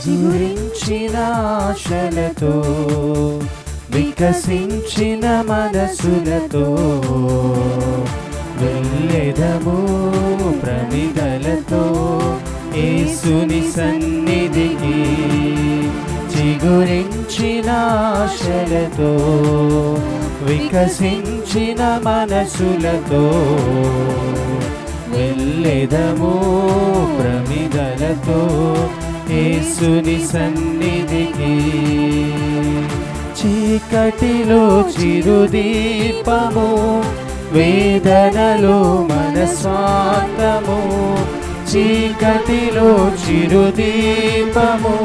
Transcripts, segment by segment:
చిగురించిన ఆశలతో వికసించిన మనసులతో వెళ్ళెదము ప్రమిదలతో యేసుని సన్నిధికి. చిగురించిన ఆశలతో వికసించిన మనసులతో వెళ్ళెదము ప్రమిదలతో యేసుని సన్నిధికి. చీకటిలో చిరుదీపము, వేదనలో మనస్వాంతము. చీకటిలో చిరుదీపము,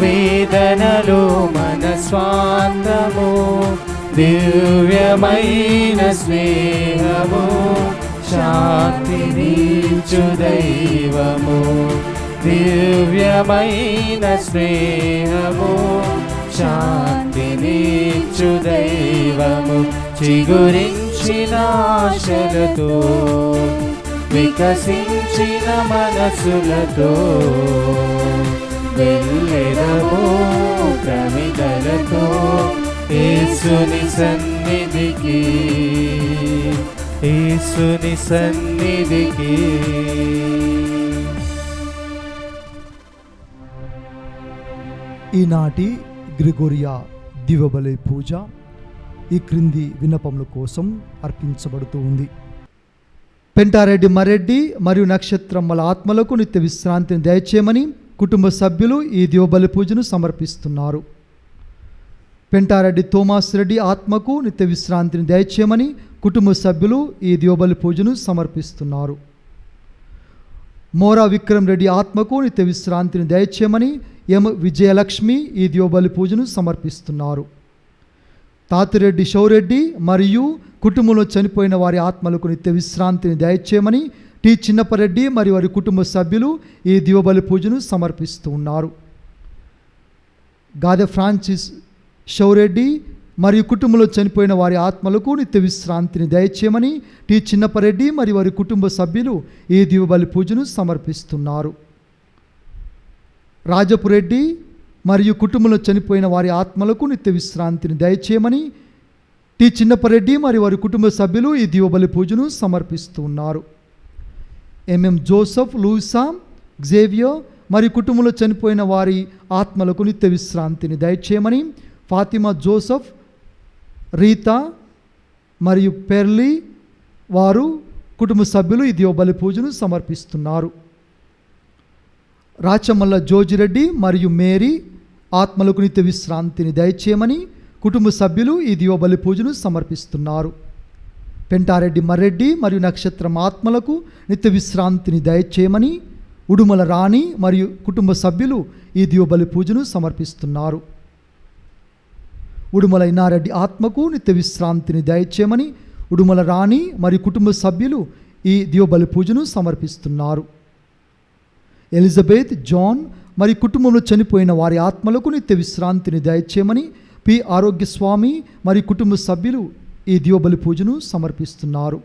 వేదనలో మనస్వాంతము. దివ్యమైన స్నేహము, శాంతినిచ్చు దైవము. దివ్యమైన స్నేహము, శాంతినిచ్చు దైవము. చిగురించిన ఆశలతో వికసించిన మనసులతో వెళ్ళెదము ప్రమిదలతో యేసుని సన్నిధికి. యేసుని సన్నిధికి. ఈనాటి గ్రిగోరియా దివ్యబలి పూజ ఈ క్రింది విన్నపముల కోసం అర్పించబడుతూ ఉంది. పెంటారెడ్డి మరెడ్డి మరియు నక్షత్రమ్మల ఆత్మలకు నిత్య విశ్రాంతిని దయచేయమని కుటుంబ సభ్యులు ఈ దివ్యబలి పూజను సమర్పిస్తున్నారు. పెంటారెడ్డి థోమాస్ రెడ్డి ఆత్మకు నిత్య విశ్రాంతిని దయచేయమని కుటుంబ సభ్యులు ఈ దివ్యబలి పూజను సమర్పిస్తున్నారు. మోరా విక్రమ్ రెడ్డి ఆత్మకు నిత్య విశ్రాంతిని దయచేయమని ఎం విజయలక్ష్మి ఈ దివ్యబలి పూజను సమర్పిస్తున్నారు. తాతిరెడ్డి షౌరెడ్డి మరియు కుటుంబంలో చనిపోయిన వారి ఆత్మలకు నిత్య విశ్రాంతిని దయచేయమని టి చిన్నపరెడ్డి మరియు వారి కుటుంబ సభ్యులు ఈ దివ్యబలి పూజను సమర్పిస్తూ ఉన్నారు. గాదె ఫ్రాన్సిస్ షౌరెడ్డి మరియు కుటుంబంలో చనిపోయిన వారి ఆత్మలకు నిత్య విశ్రాంతిని దయచేయమని టి చిన్నపరెడ్డి మరియు వారి కుటుంబ సభ్యులు ఈ దివ్యబలి పూజను సమర్పిస్తున్నారు. రాజపురెడ్డి మరియు కుటుంబంలో చనిపోయిన వారి ఆత్మలకు నిత్య విశ్రాంతిని దయచేయమని టి చిన్నపరెడ్డి మరియు వారి కుటుంబ సభ్యులు ఈ దివ్యబలి పూజను సమర్పిస్తూ ఉన్నారు. ఎంఎం జోసఫ్, లూయిసా, గ్జేవియర్ మరియు కుటుంబంలో చనిపోయిన వారి ఆత్మలకు నిత్య విశ్రాంతిని దయచేయమని ఫాతిమా జోసఫ్, రీతా మరియు పెర్లీ వారు కుటుంబ సభ్యులు ఈ దివ్యబలి పూజను సమర్పిస్తున్నారు. రాచమల్ల జోజిరెడ్డి మరియు మేరీ ఆత్మలకు నిత్య విశ్రాంతిని దయచేయమని కుటుంబ సభ్యులు ఈ దివ్యబలి పూజను సమర్పిస్తున్నారు. పెంటారెడ్డి మర్రెడ్డి మరియు నక్షత్రం ఆత్మలకు నిత్య విశ్రాంతిని దయచేయమని ఉడుమల రాణి మరియు కుటుంబ సభ్యులు ఈ దివ్యబలి పూజను సమర్పిస్తున్నారు. ఉడుమల ఇన్నారెడ్డి ఆత్మకు నిత్య విశ్రాంతిని దయచేయమని ఉడుమల రాణి మరియు కుటుంబ సభ్యులు ఈ దివ్యబలి పూజను సమర్పిస్తున్నారు. ఎలిజబెత్, జాన్ మరియు కుటుంబంలో చనిపోయిన వారి ఆత్మలకు నిత్య విశ్రాంతిని దయచేయమని పి ఆరోగ్యస్వామి మరియు కుటుంబ సభ్యులు ఈ దివ్యబలి పూజను సమర్పిస్తున్నారు.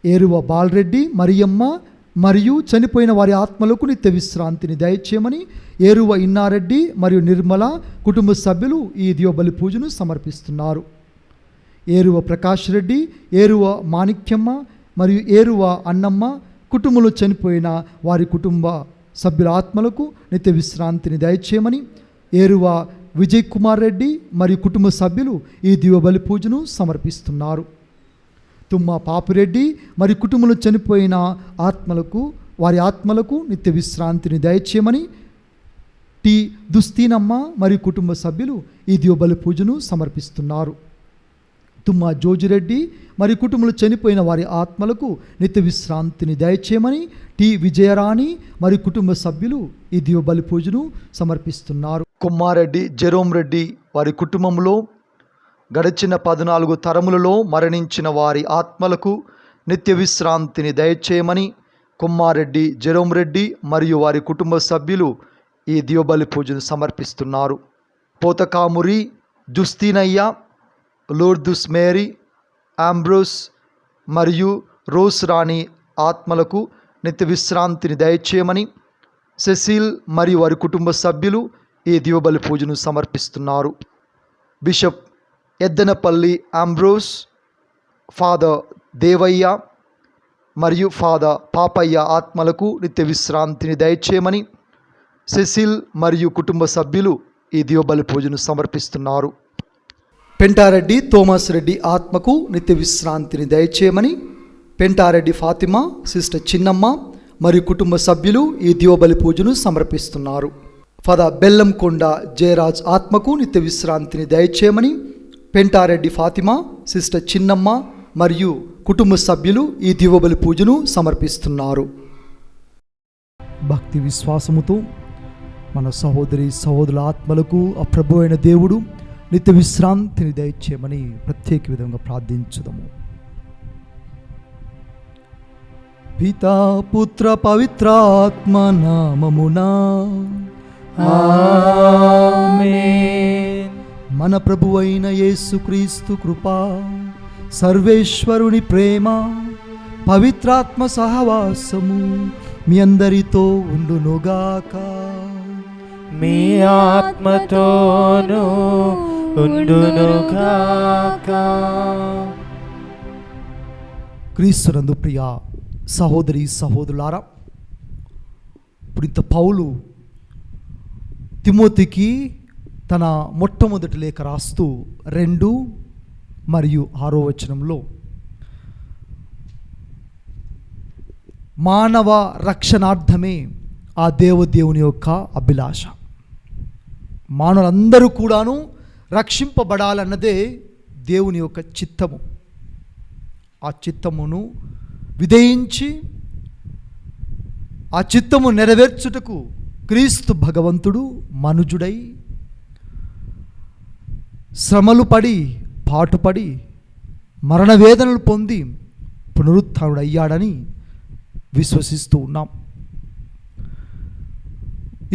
ఏరువ బాలరెడ్డి, మరియమ్మ మరియు చనిపోయిన వారి ఆత్మలకు నిత్య విశ్రాంతిని దయచేయమని ఏరువ ఇన్నారెడ్డి మరియు నిర్మల కుటుంబ సభ్యులు ఈ దివ్యబలి పూజను సమర్పిస్తున్నారు. ఏరువ ప్రకాష్ రెడ్డి, ఏరువ మాణిక్యమ్మ మరియు ఏరువ అన్నమ్మ కుటుంబంలో చనిపోయిన వారి కుటుంబ సభ్యుల ఆత్మలకు నిత్య విశ్రాంతిని దయచేయమని ఏరువ విజయ్ కుమార్ రెడ్డి మరియు కుటుంబ సభ్యులు ఈ దివ్యబలి పూజను సమర్పిస్తున్నారు. తుమ్మ పాపిరెడ్డి మరియు కుటుంబంలో చనిపోయిన ఆత్మలకు వారి ఆత్మలకు నిత్య విశ్రాంతిని దయచేయమని టి దుస్తీనమ్మ మరియు కుటుంబ సభ్యులు ఈ దివ్యబలి పూజను సమర్పిస్తున్నారు. తుమ్మ జోజిరెడ్డి మరియు కుటుంబంలో చనిపోయిన వారి ఆత్మలకు నిత్య విశ్రాంతిని దయచేయమని టి విజయరాణి మరియు కుటుంబ సభ్యులు ఈ దివ్యబలి పూజను సమర్పిస్తున్నారు. కుమ్మారెడ్డి జెరోమ్ రెడ్డి వారి కుటుంబంలో గడిచిన 14 తరములలో మరణించిన వారి ఆత్మలకు నిత్య విశ్రాంతిని దయచేయమని కుమ్మారెడ్డి జెరోమ్ రెడ్డి మరియు వారి కుటుంబ సభ్యులు ఈ దివ్యబలి పూజను సమర్పిస్తున్నారు. పోతకామురి జుస్తీనయ్య, లోర్దుస్ మేరీ, ఆంబ్రోస్ మరియు రోస్ రాణి ఆత్మలకు నిత్య విశ్రాంతిని దయచేయమని సెసిల్ మరియు వారి కుటుంబ సభ్యులు ఈ దివ్యబలి పూజను సమర్పిస్తున్నారు. Bishop Eddanapalli Ambrose, father Devayya మరియు ఫాదర్ పాపయ్య ఆత్మలకు నిత్య విశ్రాంతిని దయచేయమని సెసిల్ మరియు కుటుంబ సభ్యులు ఈ దివ్యబలి పూజను సమర్పిస్తున్నారు. పెంటారెడ్డి థోమస్ రెడ్డి ఆత్మకు నిత్య విశ్రాంతిని దయచేయమని పెంటారెడ్డి ఫాతిమా, సిస్టర్ చిన్నమ్మ మరియు కుటుంబ సభ్యులు ఈ దివ్యబలి పూజను సమర్పిస్తున్నారు. ఫాదర్ బెల్లంకొండ జయరాజ్ ఆత్మకు నిత్య విశ్రాంతిని దయచేయమని పెంటారెడ్డి ఫాతిమా, సిస్టర్ చిన్నమ్మ మరియు కుటుంబ సభ్యులు ఈ దివ్యబలి పూజను సమర్పిస్తున్నారు. భక్తి విశ్వాసముతో మన సహోదరి సహోదరుల ఆత్మలకు ఆ ప్రభు అయిన దేవుడు నిత్య విశ్రాంతిని దయచేయమని ప్రత్యేక విధంగా ప్రార్థించుదాము. పితా పుత్ర పవిత్రాత్మ నామమునా ఆమేన్. మన ప్రభు అయిన యేసుక్రీస్తు కృప, సర్వేశ్వరుని ప్రేమ, పవిత్రాత్మ సహవాసము మీ అందరితో ఉండునుగాక. మీ ఆత్మతోనూ ఉండునుగాక. క్రీస్తునందు ప్రియ సహోదరి సహోదరులారా, పునీత పౌలు తిమోతికి తన మొట్టమొదటి లేఖ రాస్తూ 2 మరియు 6 వచనంలో మానవ రక్షణార్థమే ఆ దేవదేవుని యొక్క అభిలాష. మానవులందరూ కూడాను రక్షింపబడాలన్నదే దేవుని యొక్క చిత్తము. ఆ చిత్తమును విధేయించి ఆ చిత్తము నెరవేర్చుటకు క్రీస్తు భగవంతుడు మనుజుడై శ్రమలు పడి పాటుపడి మరణ వేదనలు పొంది పునరుత్థానుడయ్యాడని విశ్వసిస్తూ ఉన్నాం.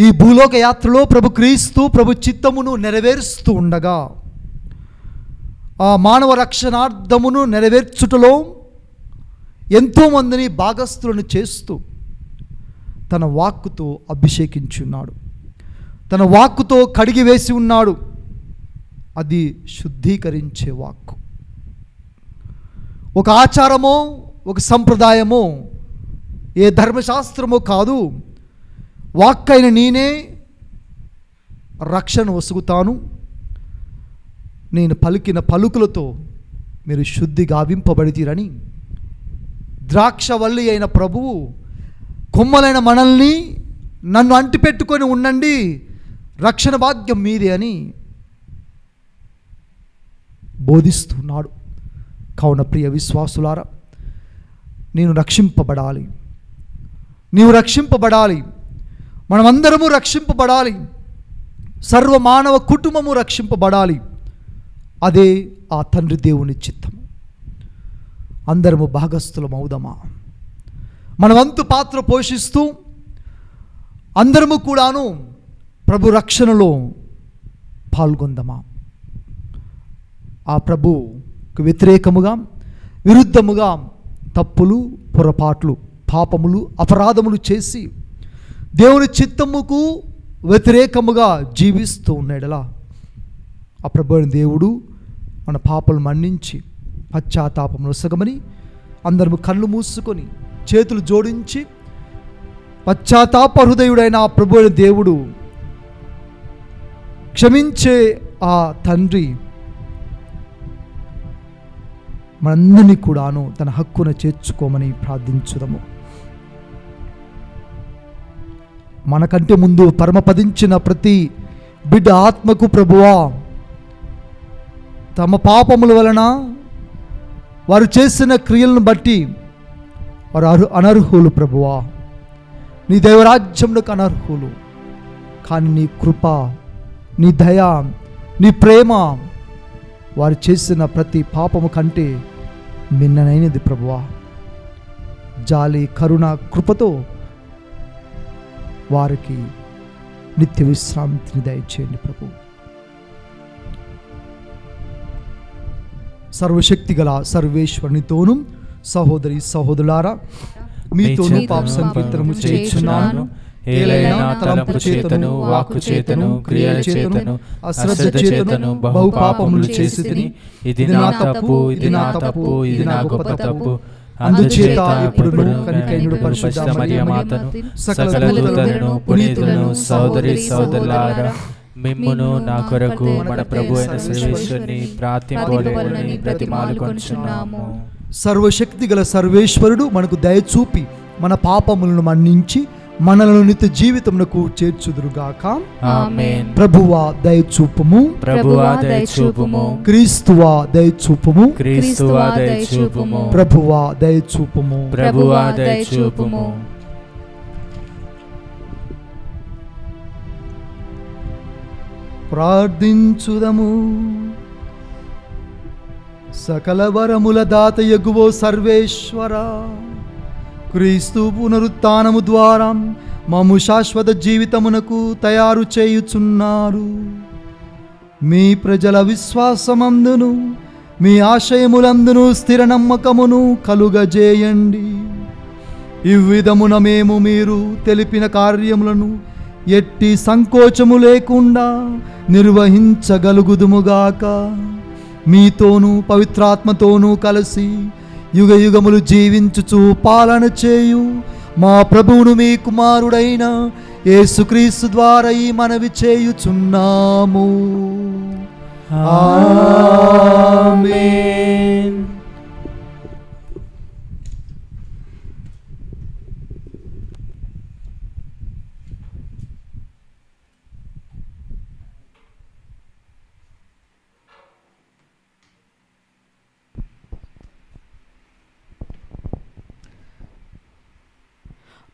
ఈ భూలోక యాత్రలో ప్రభు క్రీస్తు ప్రభు చిత్తమును నెరవేరుస్తూ ఉండగా ఆ మానవ రక్షణార్థమును నెరవేర్చుటలో ఎంతోమందిని భాగస్థులను చేస్తూ తన వాక్కుతో అభిషేకించున్నాడు, తన వాక్కుతో కడిగి వేసి ఉన్నాడు. అది శుద్ధీకరించే వాక్కు. ఒక ఆచారమో ఒక సంప్రదాయమో ఏ ధర్మశాస్త్రమో కాదు. వాక్కైన నేనే రక్షణ వసుగుతాను, నేను పలికిన పలుకులతో మీరు శుద్ధి గావింపబడితీరని ద్రాక్షవల్లి అయిన ప్రభువు కొమ్మలైన మనల్ని నన్ను అంటిపెట్టుకొని ఉండండి, రక్షణ భాగ్యం మీదే అని బోధిస్తున్నాడు. కావున ప్రియ విశ్వాసులారా, నేను రక్షింపబడాలి, నీవు రక్షింపబడాలి, మనమందరము రక్షింపబడాలి, సర్వమానవ కుటుంబము రక్షింపబడాలి. అదే ఆ తండ్రి దేవుని చిత్తము. అందరము భాగస్థులం అవుదామా? మన వంతు పాత్ర పోషిస్తూ అందరము కూడాను ప్రభు రక్షణలో పాల్గొందామా? ఆ ప్రభుకు వ్యతిరేకముగా విరుద్ధముగా తప్పులు, పొరపాట్లు, పాపములు, అపరాధములు చేసి దేవుని చిత్తముకు వ్యతిరేకముగా జీవిస్తూ ఉన్నాడలా ఆ ప్రభు దేవుడు మన పాపలు మన్నించి పశ్చాత్తాపమును సగమని అందరము కళ్ళు మూసుకొని చేతులు జోడించి పశ్చాత్తాప హృదయుడైన ఆ ప్రభు దేవుడు, క్షమించే ఆ తండ్రి మనందరినీ కూడాను తన హక్కున చేర్చుకోమని ప్రార్థించుదాము. మనకంటే ముందు పరమపదించిన ప్రతి బిడ్డ ఆత్మకు ప్రభువా, తమ పాపముల వలన వారు చేసిన క్రియలను బట్టి వారు అనర్హులు ప్రభువా, నీ దైవరాజ్యంలోకి అనర్హులు. కానీ నీ కృప, నీ దయ, నీ ప్రేమ వారు చేసిన ప్రతి పాపము కంటే మిన్ననైనది ప్రభువా. జాలి, కరుణ, కృపతో వారికి నిత్య విశ్రాంతిని దయచేయండి ప్రభు. సర్వశక్తి గల సర్వేశ్వరునితోను సహోదరి సహోదరులారా, మీతోను పాప సంకీర్తనము చేయుచున్నాను. ఏలైనా తలంపు చేతను వాక్కు చేతను క్రియల చేతను అశ్రద్ధ చేతను బహు పాపములు చేసి తిని, ఇది నా తప్పు, ఇది నా తప్పు, ఇది నా గొప్ప తప్పు. అందుచేత ఇప్పుడును కనికైనడు పరిశుద్ధ మరియ మాతను సకల దూతలను పునీతులను సోదరి సోదరులారా మిమ్మును నా కొరకు మన ప్రభు అయిన సర్వేశ్వరుని ప్రార్థింపవలెనని బ్రతిమాలుకొనుచున్నాము. సర్వశక్తి గల సర్వేశ్వరుడు మనకు దయచూపి మన పాపములను మన్నించి మనలను నిత్య జీవితమునకు చేర్చుదురుగాక. ఆమేన్. ప్రభువా దయచూపుము, ప్రభువా దయచూపుము, క్రీస్తువా దయచూపుము, క్రీస్తువా దయచూపుము, ప్రభువా దయచూపుము. ప్రభువా దయచూపుము. ప్రార్థించుదము. సకల వరముల దాత యెహోవా సర్వేశ్వర, క్రీస్తు పునరుత్థానము ద్వారా మమ్ము శాశ్వత జీవితమునకు తయారు చేయుచున్నారు. మీ ప్రజల విశ్వాసమందును మీ ఆశయములందును స్థిర నమ్మకమును కలుగజేయండి. ఈ విధమున మేము మీరు తెలిపిన కార్యములను ఎట్టి సంకోచము లేకుండా నిర్వహించగలుగుదుముగాక. మీతోనూ పవిత్రాత్మతోనూ కలిసి యుగ యుగములు జీవించుచు పాలన చేయు మా ప్రభువును మీ కుమారుడైన యేసుక్రీస్తు ద్వారా ఈ మనవి చేయుచున్నాము. ఆమేన్.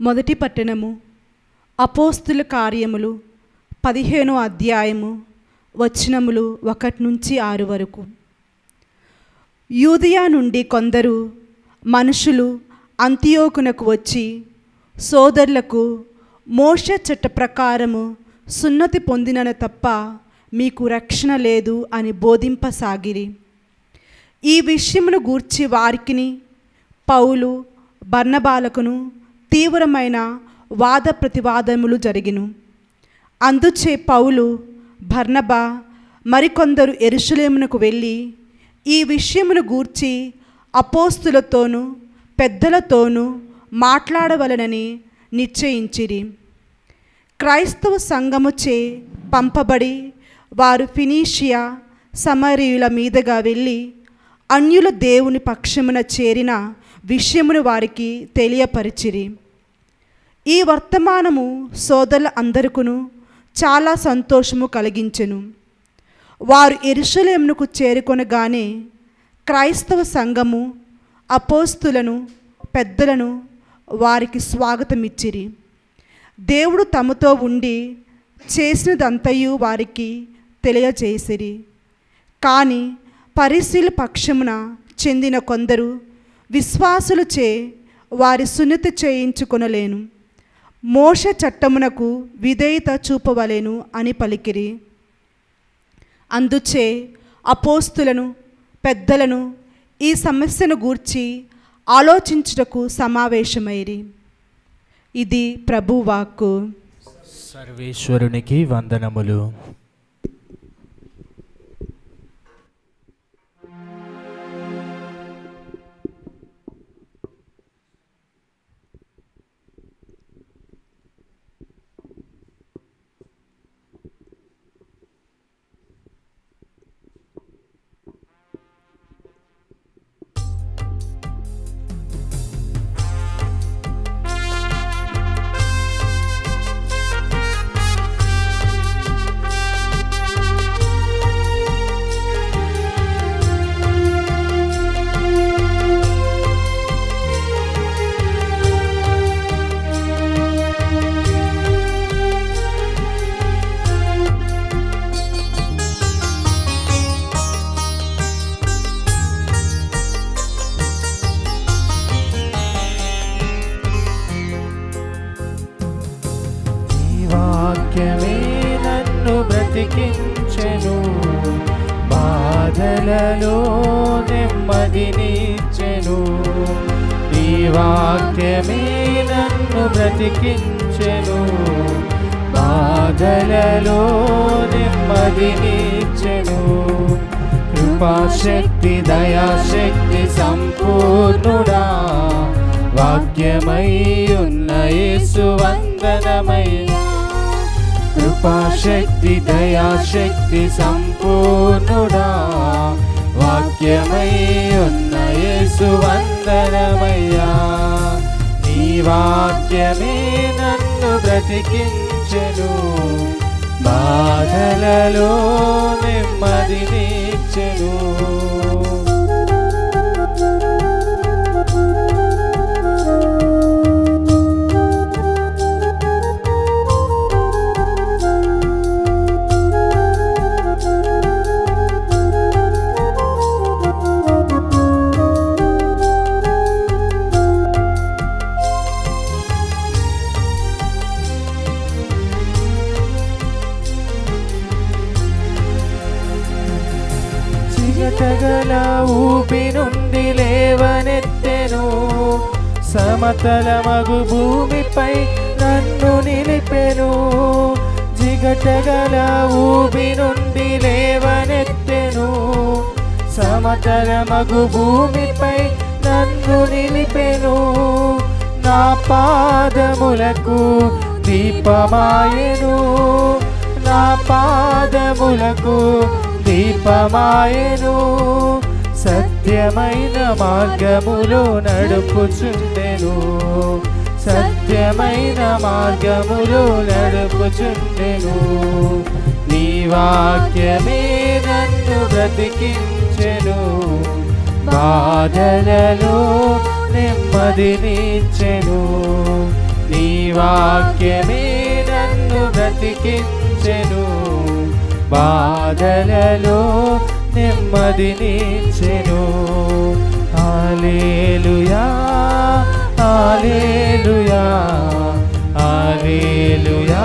మొదటి పట్టణము అపోస్తుల కార్యములు 15వ అధ్యాయము వచనములు 1-6 వరకు. యూదయ నుండి కొందరు మనుషులు అంతియోకునకు వచ్చి, సోదరులకు మోషే చట్ట ప్రకారము సున్నతి పొందినను తప్ప మీకు రక్షణ లేదు అని బోధింపసాగిరి. ఈ విషయమును గూర్చి వారికిని పౌలు బర్నబాలకును తీవ్రమైన వాద ప్రతివాదములు జరిగిను. అందుచే పౌలు బర్నబా మరికొందరు యెరూషలేమునకు వెళ్ళి ఈ విషయమును గూర్చి అపోస్తులతోనూ పెద్దలతోనూ మాట్లాడవలనని నిశ్చయించిరి. క్రైస్తవ సంఘముచే పంపబడి వారు ఫినీషియా సమరయుల మీదుగా వెళ్ళి అన్యుల దేవుని పక్షమున చేరిన విషయమును వారికి తెలియపరిచిరి. ఈ వర్తమానము సోదరుల అందరికును చాలా సంతోషము కలిగించెను. వారు యెరూషలేమునకు చేరుకొనగానే క్రైస్తవ సంఘము అపోస్తులను పెద్దలను వారికి స్వాగతమిచ్చిరి. దేవుడు తమతో ఉండి చేసినదంతయు వారికి తెలియజేసిరి. కానీ పరిశీల పక్షమున చెందిన కొందరు విశ్వాసులచే వారి సున్నతి చేయించుకొనలేను, మోషే చట్టమునకు విధేయత చూపవలెను అని పలికిరి. అందుచే అపోస్తులను పెద్దలను ఈ సమస్యను గూర్చి ఆలోచించుటకు సమావేశమైరి. ఇది ప్రభువాక్కు. సర్వేశ్వరునికి వందనములు. వాక్యమే నన్ను బ్రతికించెను, బాధలలో నెమ్మదినిచ్చెను. ఈ వాక్యమే నన్ను బ్రతికించెను, బ్రతికించెను, బాధలలో నెమ్మదినిచ్చెను. కృపాశక్తి దయాశక్తి సంపూర్ణుడా, వాక్యమై ఉన్న యేసు వందనమయ్యా. కృపాశక్తి దయాశక్తి సంపూర్ణుడా, వాక్యమై ఉన్న యేసు వందనమయ్యా. నీ వాక్యమే నన్ను బ్రతికించెను, బాధలలో నెమ్మదినిచ్చెను. చిరతగల ఊపి నుండి లేవనెత్తెను, సమతలమగు భూమిపై నన్ను నిలిపెను. జిగటగల ఊపి నుండి లేవనెత్తెను, సమతలమగు భూమిపై నన్ను నిలిపెను. నా పాదములకు దీపమాయెను, నా పాదములకు దీపమాయెను. సత్యమైన మార్గములో నడుపుచుండెను, సత్యమైన మార్గములో నడుపుచుండెను. నీ వాక్యమే నన్ను బ్రతికించెను, బాధలలో నెమ్మదినిచ్చెను. నీ వాక్యమే నన్ను బ్రతికించెను, బాధలలో నెమ్మదినిచ్చెను. హల్లెలూయా హల్లెలూయా హల్లెలూయా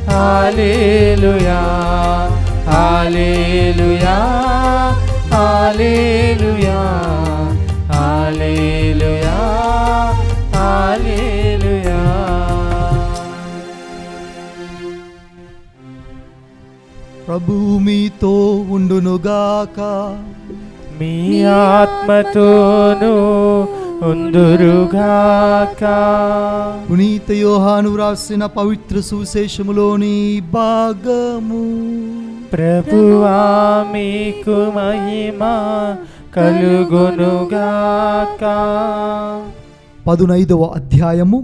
హల్లెలూయా హల్లెలూయా హల్లెలూయా హల్లెలూయా హల్లెలూయా. ప్రభువు మీతో ఉండునుగాక, మీ ఆత్మతోనూ ఉందురుగాక. పునీత యోహాను వ్రాసిన పవిత్ర సువిశేషములోని భాగము. ప్రభువా మీకు మహిమ కలుగునుగాక. 15వ అధ్యాయము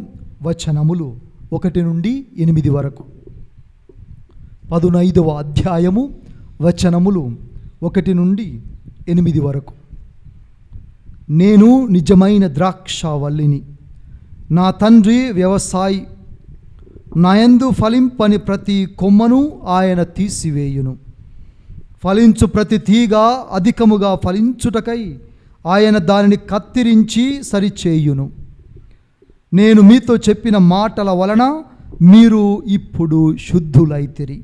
వచనములు 1 నుండి 8 వరకు. 15వ అధ్యాయము వచనములు 1 నుండి 8 వరకు. నేను నిజమైన ద్రాక్షావల్లిని, నా తండ్రి వ్యవసాయి. నాయందు ఫలింపని ప్రతి కొమ్మను ఆయన తీసివేయును, ఫలించు ప్రతి తీగ అధికముగా ఫలించుటకై ఆయన దానిని కత్తిరించి సరిచేయును. నేను మీతో చెప్పిన మాటల వలన మీరు ఇప్పుడు శుద్ధులైతిరి.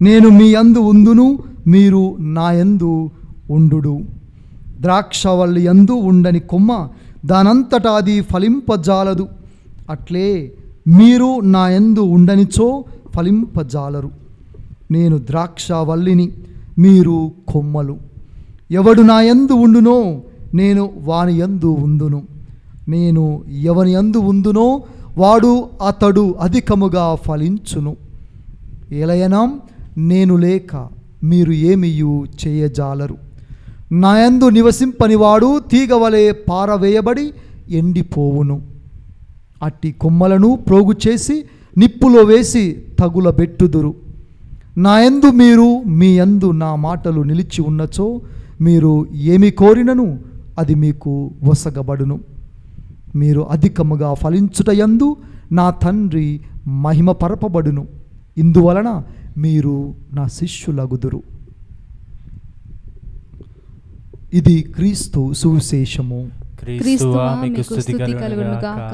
నేను మీ యందు ఉందును, మీరు నా యందు ఉండుడు. ద్రాక్షవల్లి యందు ఉండని కొమ్మ దానంతటా అది ఫలింపజాలదు, అట్లే మీరు నా యందు ఉండనిచో ఫలింపజాలరు. నేను ద్రాక్షవల్లిని, మీరు కొమ్మలు. ఎవడు నా యందు ఉండునో నేను వాని యందు ఉందును, నేను ఎవని యందు ఉందునో వాడు అతడు అధికముగా ఫలించును. ఎలయనా నేను లేక మీరు ఏమియు చేయజాలరు. నాయందు నివసింపనివాడు తీగవలే పారవేయబడి ఎండిపోవును. అట్టి కొమ్మలను ప్రోగు చేసి నిప్పులో వేసి తగులబెట్టుదురు. నాయందు మీరు, మీ యందు నా మాటలు నిలిచి ఉన్నచో మీరు ఏమి కోరినను అది మీకు వసగబడును. మీరు అధికముగా ఫలించుటయందు నా తండ్రి మహిమపరపబడును. ఇందువలన మీరు నా శిష్యులగుదురు. ఇది క్రీస్తు సువిశేషము. క్రీస్తువా మీకు స్తుతి కలుగునుగాక.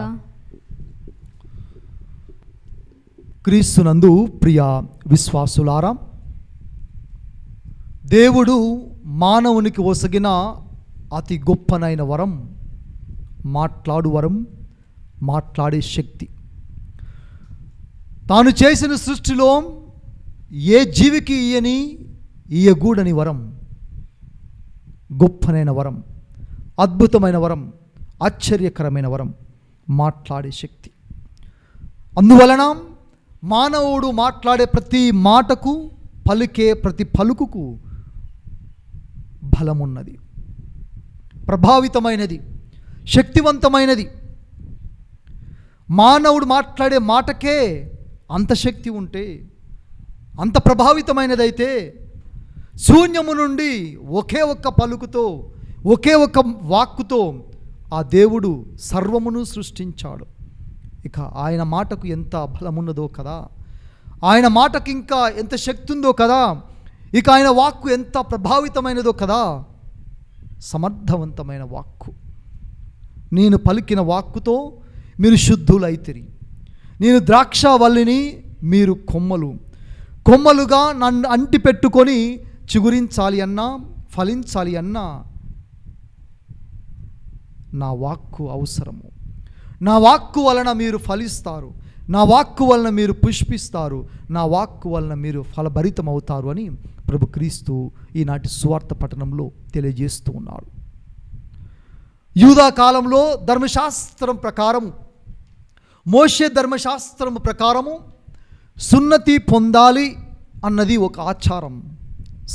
క్రీస్తునందు ప్రియ విశ్వాసులారా, దేవుడు మానవునికి ఒసగిన అతి గొప్పనైన వరం మాట్లాడు వరం, మాట్లాడే శక్తి. తాను చేసిన సృష్టిలో ఏ జీవికి ఇయ్యగూడని వరం, గొప్పనైన వరం, అద్భుతమైన వరం, ఆశ్చర్యకరమైన వరం, మాట్లాడే శక్తి. అందువలన మానవుడు మాట్లాడే ప్రతి మాటకు, పలికే ప్రతి పలుకుకు బలమున్నది, ప్రభావితమైనది, శక్తివంతమైనది. మానవుడు మాట్లాడే మాటకే అంత శక్తి ఉంటే, అంత ప్రభావితమైనదైతే, శూన్యము నుండి ఒకే ఒక్క పలుకుతో, ఒకే ఒక్క వాక్కుతో ఆ దేవుడు సర్వమును సృష్టించాడు. ఇక ఆయన మాటకు ఎంత బలమున్నదో కదా, ఆయన మాటకు ఇంకా ఎంత శక్తి ఉందో కదా, ఇక ఆయన వాక్కు ఎంత ప్రభావితమైనదో కదా. సమర్థవంతమైన వాక్కు. నేను పలికిన వాక్కుతో మీరు శుద్ధులైతిరి. నేను ద్రాక్షవల్లిని, మీరు కొమ్మలుగా నన్ను అంటి పెట్టుకొని చిగురించాలి అన్నా, ఫలించాలి అన్నా నా వాక్కు అవసరము. నా వాక్కు వలన మీరు ఫలిస్తారు, నా వాక్కు వలన మీరు పుష్పిస్తారు, నా వాక్కు వలన మీరు ఫలభరితమవుతారు అని ప్రభు క్రీస్తు ఈనాటి సువార్త పట్టణంలో తెలియజేస్తూ ఉన్నాడు. యూదా కాలంలో ధర్మశాస్త్రం ప్రకారము, మోషే ధర్మశాస్త్రం ప్రకారము సున్నతి పొందాలి అన్నది ఒక ఆచారం,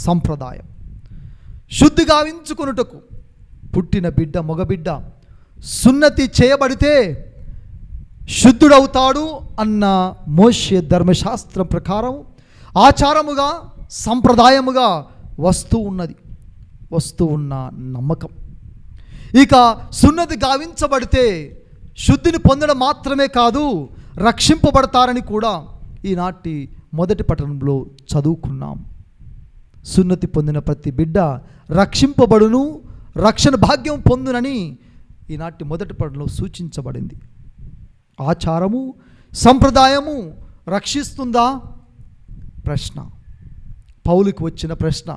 సంప్రదాయం. శుద్ధి గావించుకొనుటకు పుట్టిన బిడ్డ, మగబిడ్డ సున్నతి చేయబడితే శుద్ధుడవుతాడు అన్న మోషే ధర్మశాస్త్రం ప్రకారం ఆచారముగా, సంప్రదాయముగా వస్తూ ఉన్న నమ్మకం. ఇక సున్నతి గావించబడితే శుద్ధిని పొందడం మాత్రమే కాదు, రక్షింపబడతారని కూడా ఈనాటి మొదటి పట్టణంలో చదువుకున్నాం. సున్నతి పొందిన ప్రతి బిడ్డ రక్షింపబడును, రక్షణ భాగ్యం పొందునని ఈనాటి మొదటి పట్టణంలో సూచించబడింది. ఆచారము, సంప్రదాయము రక్షిస్తుందా? ప్రశ్న, పౌలుకి వచ్చిన ప్రశ్న.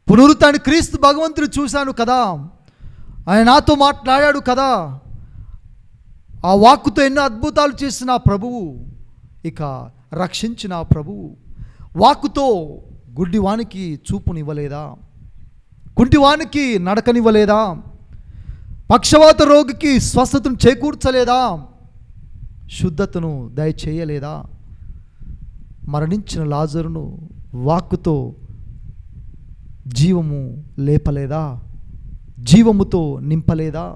పునరుత్థాన క్రీస్తు భగవంతుడు చూశాను కదా, ఆయన నాతో మాట్లాడాడు కదా, ఆ వాక్కుతో ఎన్నో అద్భుతాలు చేసిన ప్రభువు, ఇక రక్షించిన ప్రభువు వాక్కుతో గుడ్డివానికి చూపునివ్వలేదా? కుంటివానికి నడకనివ్వలేదా? పక్షవాత రోగికి స్వస్థతను చేకూర్చలేదా? శుద్ధతను దయచేయలేదా? మరణించిన లాజరును వాక్కుతో జీవము లేపలేదా? జీవముతో నింపలేదా?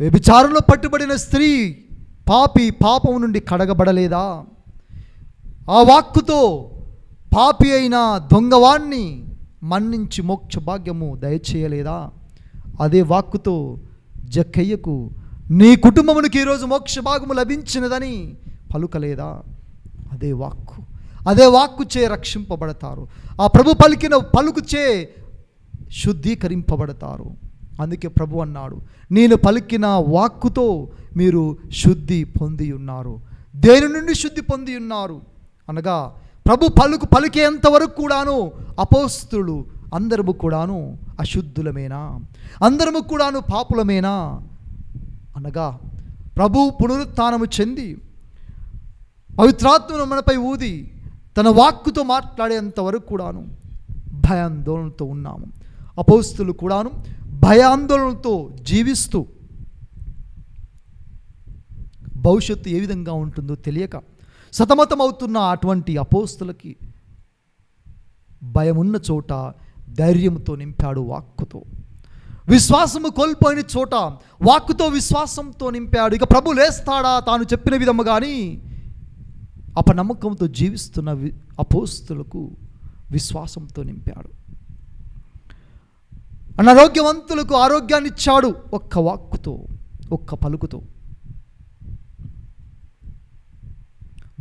వ్యభిచారంలో పట్టుబడిన స్త్రీ పాపం నుండి కడగబడలేదా? ఆ వాక్కుతో పాపి అయిన దొంగవాణ్ణి మన్నించి మోక్ష భాగ్యము దయచేయలేదా? అదే వాక్కుతో జక్కయ్యకు నీ కుటుంబమునికి ఈరోజు మోక్ష భాగము లభించినదని పలుకలేదా? అదే వాక్కుచే రక్షింపబడతారు. ఆ ప్రభు పలికిన పలుకుచే శుద్ధీకరింపబడతారు. అందుకే ప్రభు అన్నాడు, నేను పలికిన వాక్కుతో మీరు శుద్ధి పొంది ఉన్నారు. దేని నుండి శుద్ధి పొంది ఉన్నారు అనగా, ప్రభు పలికేంత వరకు కూడాను అపోస్తులు అందరము కూడాను అశుద్ధులమేనా? అందరము కూడాను పాపులమేనా? అనగా ప్రభు పునరుత్థానము చెంది పవిత్రాత్మను మనపై ఊది తన వాక్కుతో మాట్లాడేంత వరకు కూడాను భయాందోళనతో ఉన్నాము. అపోస్తులు కూడాను భయాందోళనతో జీవిస్తూ భవిష్యత్తు ఏ విధంగా ఉంటుందో తెలియక సతమతం అవుతున్న అటువంటి అపోస్తులకి భయమున్న చోట ధైర్యంతో నింపాడు వాక్కుతో. విశ్వాసము కోల్పోయిన చోట వాక్కుతో విశ్వాసంతో నింపాడు. ఇక ప్రభు లేస్తాడా తాను చెప్పిన విధము కానీ అపనమ్మకంతో జీవిస్తున్న అపోస్తులకు విశ్వాసంతో నింపాడు. అనారోగ్యవంతులకు ఆరోగ్యాన్ని ఇచ్చాడు ఒక్క వాక్కుతో, ఒక్క పలుకుతో.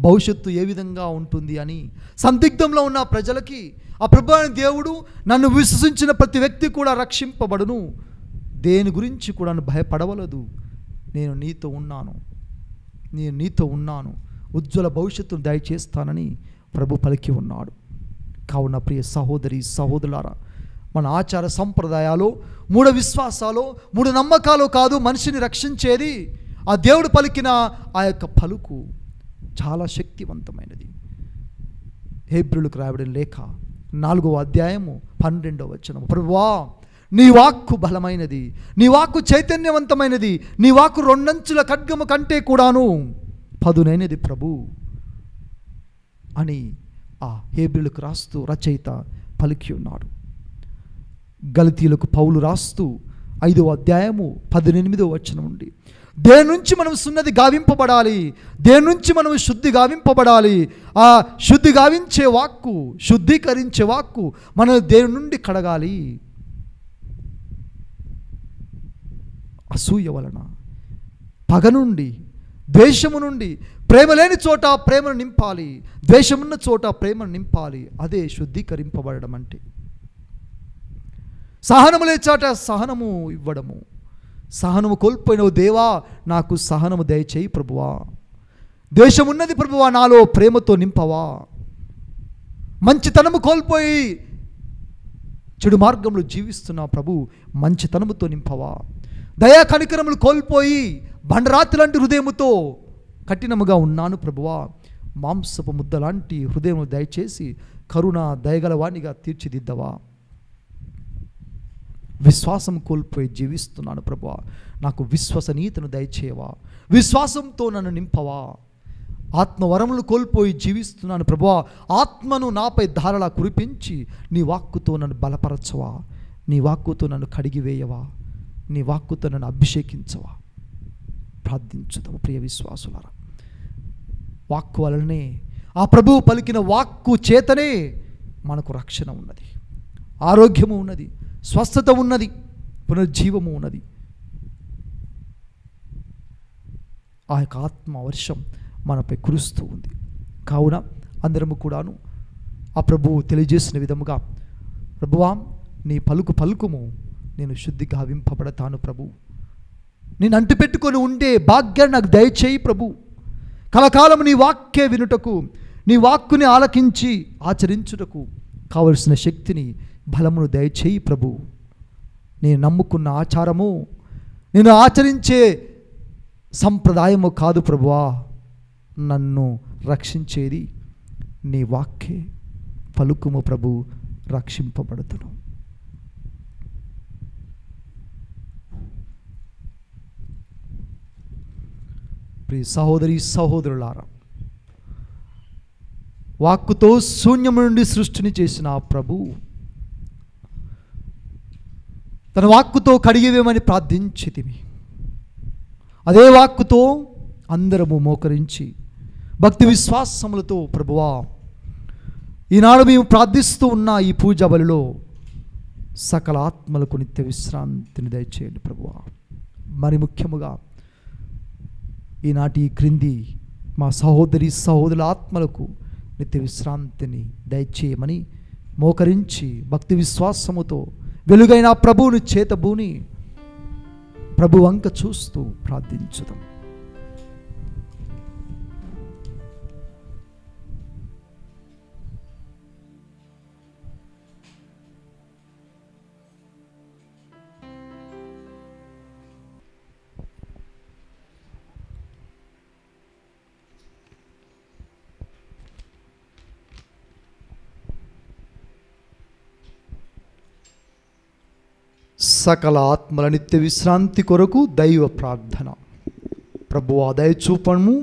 భవిష్యత్తు ఏ విధంగా ఉంటుంది అని సందిగ్ధంలో ఉన్న ప్రజలకి ఆ ప్రభు అయిన దేవుడు నన్ను విశ్వసించిన ప్రతి వ్యక్తి కూడా రక్షింపబడును, దేని గురించి కూడా భయపడవలదు, నేను నీతో ఉన్నాను, ఉజ్వల భవిష్యత్తును దయచేస్తానని ప్రభు పలికి ఉన్నాడు. కావున ప్రియ సహోదరి సహోదరులారా, మన ఆచార సంప్రదాయాలు, మూఢ విశ్వాసాలు, మూఢ నమ్మకాలు కాదు మనిషిని రక్షించేది ఆ దేవుడు పలికిన ఆ యొక్క పలుకు. చాలా శక్తివంతమైనది. హెబ్రీయులకు రాయబడిన లేఖ 4వ అధ్యాయము 12వ వచనం. ప్రభువా నీ వాక్కు బలమైనది, నీ వాక్కు చైతన్యవంతమైనది, నీ వాక్కు రెండంచుల ఖడ్గము కంటే కూడాను పదునైనది ప్రభు అని ఆ హెబ్రీయులకు రాస్తూ రచయిత పలికి ఉన్నాడు. గలతీయులకు పౌలు రాస్తూ 5వ అధ్యాయము 18వ వచనం నుండి దేని నుంచి మనం సున్నతి గావింపబడాలి, దేని నుంచి మనం శుద్ధి గావింపబడాలి, ఆ శుద్ధి గావించే వాక్కు, శుద్ధీకరించే వాక్కు మన దేని నుండి కడగాలి. అసూయ వలన, పగ నుండి, ద్వేషము నుండి, ప్రేమ లేని చోట ప్రేమను నింపాలి, ద్వేషమున్న చోట ప్రేమను నింపాలి. అదే శుద్ధీకరింపబడడం అంటే. సహనము లే చాట సహనము ఇవ్వడము. సహనము కోల్పోయిన దేవా నాకు సహనము దయచేయి ప్రభువా. ద్వేషమున్నది ప్రభువా, నాలో ప్రేమతో నింపవా. మంచితనము కోల్పోయి చెడు మార్గంలో జీవిస్తున్నా ప్రభు, మంచితనముతో నింపవా. దయా కనికరములు కోల్పోయి బండరాతి లాంటి హృదయముతో కఠినముగా ఉన్నాను ప్రభువా. మాంసపు ముద్ద లాంటి హృదయము దయచేసి కరుణ దయగలవానిగా తీర్చిదిద్దవా. విశ్వాసం కోల్పోయి జీవిస్తున్నాను ప్రభువా, నాకు విశ్వసనీయతను దయచేయవా. విశ్వాసంతో నన్ను నింపవా. ఆత్మవరములు కోల్పోయి జీవిస్తున్నాను ప్రభువా, ఆత్మను నాపై ధారలా కురిపించి నీ వాక్కుతో నన్ను బలపరచవా. నీ వాక్కుతో నన్ను కడిగివేయవా. నీ వాక్కుతో నన్ను అభిషేకించవా. ప్రార్థించుదాము ప్రియ విశ్వాసులారా. వాక్కు వలనే, ఆ ప్రభువు పలికిన వాక్కు చేతనే మనకు రక్షణ ఉన్నది, ఆరోగ్యము ఉన్నది, స్వస్థత ఉన్నది, పునర్జీవము ఉన్నది. ఆ యొక్క ఆత్మ వర్షం మనపై కురుస్తూ ఉంది. కావున అందరము కూడాను ఆ ప్రభువు తెలియజేసిన విధముగా, ప్రభువా నీ పలుకుము, నేను శుద్ధి గావింపబడతాను ప్రభు. నేను అంటిపెట్టుకొని ఉండే భాగ్యాన్ని నాకు దయచేయి ప్రభు. కలకాలం నీ వాక్య వినుటకు, నీ వాక్కుని ఆలకించి ఆచరించుటకు కావలసిన శక్తిని, బలమును దయచేయి ప్రభు. నేను నమ్ముకున్న ఆచారము, నేను ఆచరించే సంప్రదాయము కాదు ప్రభువా. నన్ను రక్షించేది నీ వాక్యే. పలుకుము ప్రభు, రక్షింపబడుతును. ప్రియ సహోదరి సహోదరులారా, వాక్కుతో శూన్యము నుండి సృష్టిని చేసిన ఆ ప్రభు తన వాక్కుతో కడిగివేమని ప్రార్థించితిమి. అదే వాక్కుతో అందరము మోకరించి భక్తి విశ్వాసములతో, ప్రభువా ఈనాడు మేము ప్రార్థిస్తూ ఉన్న ఈ పూజా బలిలో సకల ఆత్మలకు నిత్య విశ్రాంతిని దయచేయండి ప్రభువా. మరి ముఖ్యముగా ఈనాటి క్రింది మా సహోదరి సహోదరుల ఆత్మలకు నిత్య విశ్రాంతిని దయచేయమని మోకరించి భక్తి విశ్వాసముతో వెలుగైన ప్రభువుని చేతబూని ప్రభు వంక చూస్తూ ప్రార్థించుదాం. సకల ఆత్మల నిత్య విశ్రాంతి కొరకు దైవ ప్రార్థన. ప్రభువా దయచూపము,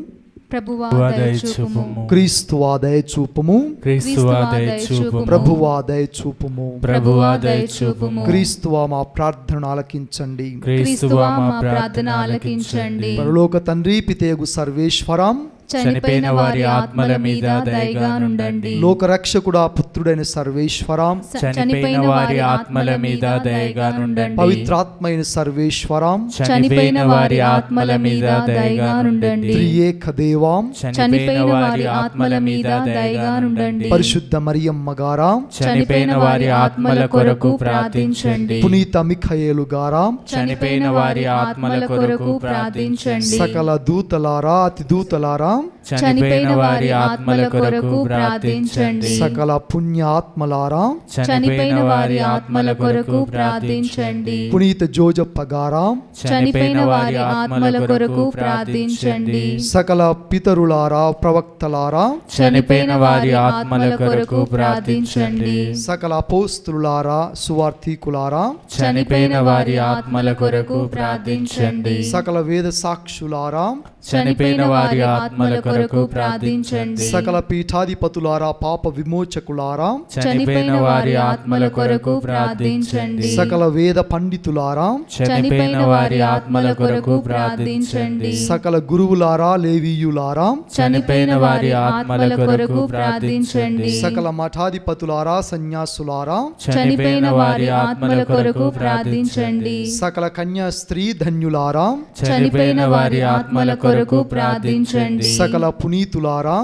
ప్రభువా దయచూపుము, క్రీస్తువా దయచూపము, క్రీస్తువా దయచూపుము, ప్రభువా దయచూపము, ప్రభువా దయచూపుము, క్రీస్తువా మా ప్రార్థన ఆలకించండి, క్రీస్తువా మా ప్రార్థన ఆలకించండి. పరలోక తండ్రి పితయగు సర్వేశ్వరం, చనిపోయిన వారి ఆత్మల మీద దయగా నుండండి. లోకరక్షకుడా పుత్రుడైన సర్వేశ్వరం, చనిపోయిన వారి ఆత్మల మీద దయగా నుండండి. పవిత్రాత్మైన సర్వేశ్వరం, చనిపోయిన వారి ఆత్మల మీద దయగా నుండండి. త్రియేక దేవాం, చనిపోయిన వారి ఆత్మల మీద దయగా నుండండి. పరిశుద్ధ మరియమ్మ గారా, చనిపోయిన వారి ఆత్మల కొరకు ప్రార్థించండి. పునీత మిఖయేలు గారా, చనిపోయిన వారి ఆత్మల కొరకు ప్రార్థించండి. సకల దూతలారా, అతి దూతలారా, చనిపోయిన వారి ఆత్మల కొరకు ప్రార్థించండి. సకల పుణ్యాత్మలారా, చనిపోయిన వారి ఆత్మల కొరకు ప్రార్థించండి. పునీత జోజప్ప గారా, చనిపోయిన వారి ఆత్మల కొరకు ప్రార్థించండి. సకల పితరులారా, ప్రవక్తలారా, చనిపోయిన వారి ఆత్మల కొరకు ప్రార్థించండి. సకల అపోస్తులారా, సువార్థికులారా, చనిపోయిన వారి ఆత్మల కొరకు ప్రార్థించండి. సకల వేద సాక్షులారా, చనిపోయిన వారి ఆత్మల కొరకు ప్రార్థించండి. సకల పీఠాధిపతులారా, పాప విమోచకులారా, చనిపోయిన వారి ఆత్మల కొరకు ప్రార్థించండి. సకల వేద పండితులారా, చనిపోయిన వారి ఆత్మల కొరకు ప్రార్థించండి. సకల గురువులారా, లేవీయులారా, చనిపోయిన వారి ఆత్మల కొరకు ప్రార్థించండి. సకల మఠాధిపతులారా, సన్యాసులారా, చనిపోయిన వారి ఆత్మల కొరకు ప్రార్థించండి. సకల కన్యా స్త్రీ ధన్యులారా, చనిపోయిన వారి ఆత్మల కొరకు ప్రార్థించండి. సకల పునీతులారా,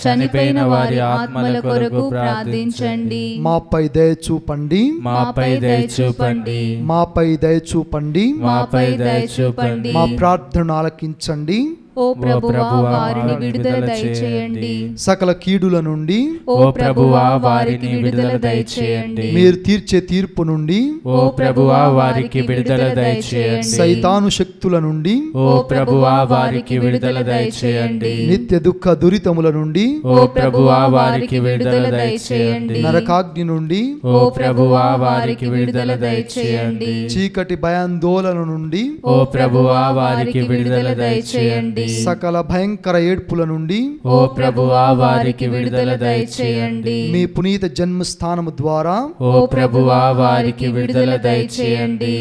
చనిపోయిన వారి ఆత్మల కొరకు ప్రార్థించండి. మాపై దయ చూపండి, మాపై దయ చూపండి, మాపై దయ చూపండి, మాపై దయ చూపండి. మా ప్రార్థన ఆలకించండి. ఓ ప్రభువా, వారిని విడుదల దయచేయండి. సకల కీడుల నుండి ఓ ప్రభువా, వారిని విడుదల దయచేయండి. మీరు తీర్చే తీర్పు నుండి ఓ ప్రభువా, వారికి విడుదల దయచేయండి. సైతాను శక్తుల నుండి ఓ ప్రభువా, వారికి విడుదల దయచేయండి. నిత్య దుఃఖ దురితముల నుండి ఓ ప్రభువా, వారికి విడుదల దయచేయండి. నరకాగ్ని నుండి ఓ ప్రభువా, వారికి విడుదల దయచేయండి. చీకటి భయాందోళన నుండి ఓ ప్రభువా, వారికి విడుదల దయచేయండి. సకల భయంకర ఏడ్పుల నుండి ఓ ప్రభువా, వారికి విడుదల దయచేయండి. మీ పునీత జన్మస్థానము ద్వారా ఓ ప్రభువా, వారికి విడుదల దయచేయండి.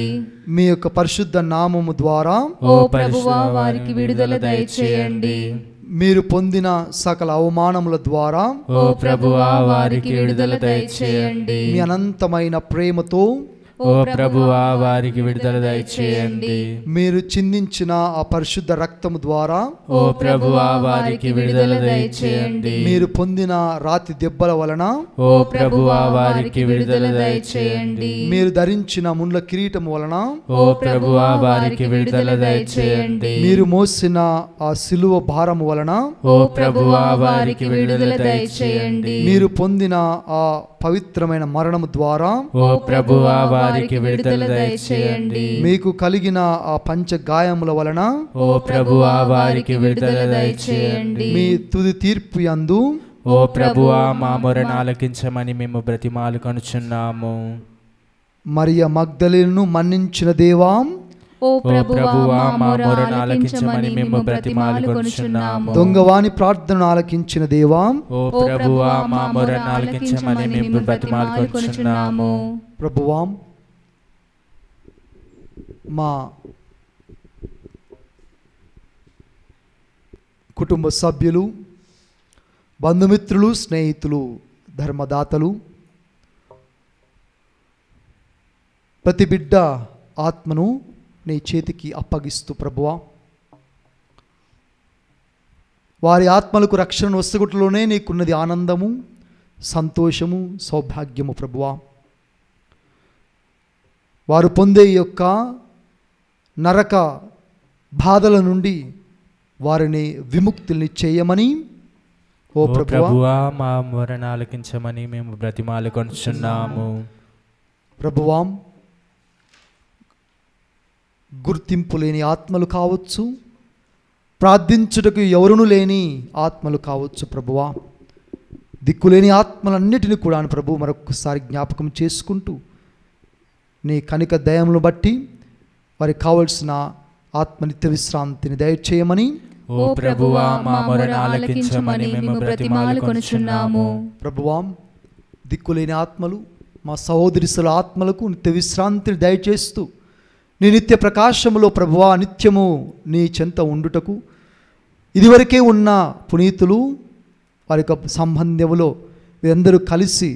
మీ యొక్క పరిశుద్ధ నామము ద్వారా ఓ ప్రభువా, వారికి విడుదల దయచేయండి. మీరు పొందిన సకల అవమానముల ద్వారా ఓ ప్రభువా, వారికి విడుదల దయచేయండి. మీ అనంతమైన ప్రేమతో ఓ ప్రభువా, వారికి విడుదల దయచేయండి. మీరు చిందించిన ఆ పరిశుద్ధ రక్తము ద్వారా ఓ ప్రభువా, వారికి విడుదల దయచేయండి. మీరు పొందిన రాతి దెబ్బల వలన ఓ ప్రభువా, వారికి విడుదల దయచేయండి. మీరు ధరించిన ముండ్ల కిరీటము వలన ఓ ప్రభువా, వారికి విడుదల దయచేయండి. మీరు మోసిన ఆ సిలువ భారము వలన ఓ ప్రభువా, వారికి విడుదల దయచేయండి. మీరు పొందిన ఆ పవిత్రమైన మరణము ద్వారా ఓ ప్రభువా, వారికి విడుదల దయచేయండి. మీకు కలిగిన ఆ పంచ గాయముల వలన ఓ ప్రభువా, వారికి విడుదల దయచేయండి. మీ తుది తీర్పు యందు ఓ ప్రభువా, మా మొరను ఆలకించమని మేము బ్రతిమాలుకొనుచున్నాము. మరియ మగ్దలేనును మన్నించిన దేవా, ఓ ప్రభువా, మా మొరను ఆలకించమని మేము బ్రతిమాలుకొనుచున్నాము. దొంగవాని ప్రార్థన ఆలకించిన దేవా, ఓ ప్రభువా, మా మొరను ఆలకించమని మేము బ్రతిమాలుకొనుచున్నాము. ప్రభువా, మా కుటుంబ సభ్యులు, బంధుమిత్రులు, స్నేహితులు, ధర్మదాతలు, ప్రతి బిడ్డ ఆత్మను నీ చేతికి అప్పగిస్తూ ప్రభువా, వారి ఆత్మలకు రక్షణ వసగుట్లోనే నీకున్నది ఆనందము, సంతోషము, సౌభాగ్యము ప్రభువా. వారు పొందే ఈ యొక్క నరక బాధల నుండి వారిని విముక్తుల్ని చేయమని ఓ ప్రభువా, మా మొరను ఆలకించమని మేము బ్రతిమాలుకొనుచున్నాము. ప్రభువా, గుర్తింపు లేని ఆత్మలు కావచ్చు, ప్రార్థించుటకు ఎవరును లేని ఆత్మలు కావచ్చు ప్రభువా, దిక్కులేని ఆత్మలన్నిటిని కూడా ప్రభు మరొకసారి జ్ఞాపకం చేసుకుంటూ నీ కనిక దయములను బట్టి వారికి కావలసిన ఆత్మనిత్య విశ్రాంతిని దయచేయమని ఓ ప్రభువా, మా మొరను ఆలకించమని మేము బ్రతిమాలుకొనుచున్నాము. ప్రభువా, దిక్కులేని ఆత్మలు మా సహోదరిసుల ఆత్మలకు నిత్య విశ్రాంతిని దయచేస్తూ నీ నిత్య ప్రకాశములో ప్రభువా నిత్యము నీ చెంత ఉండుటకు ఇదివరకే ఉన్న పునీతులు వారి యొక్క సంబంధములో వీరందరూ కలిసి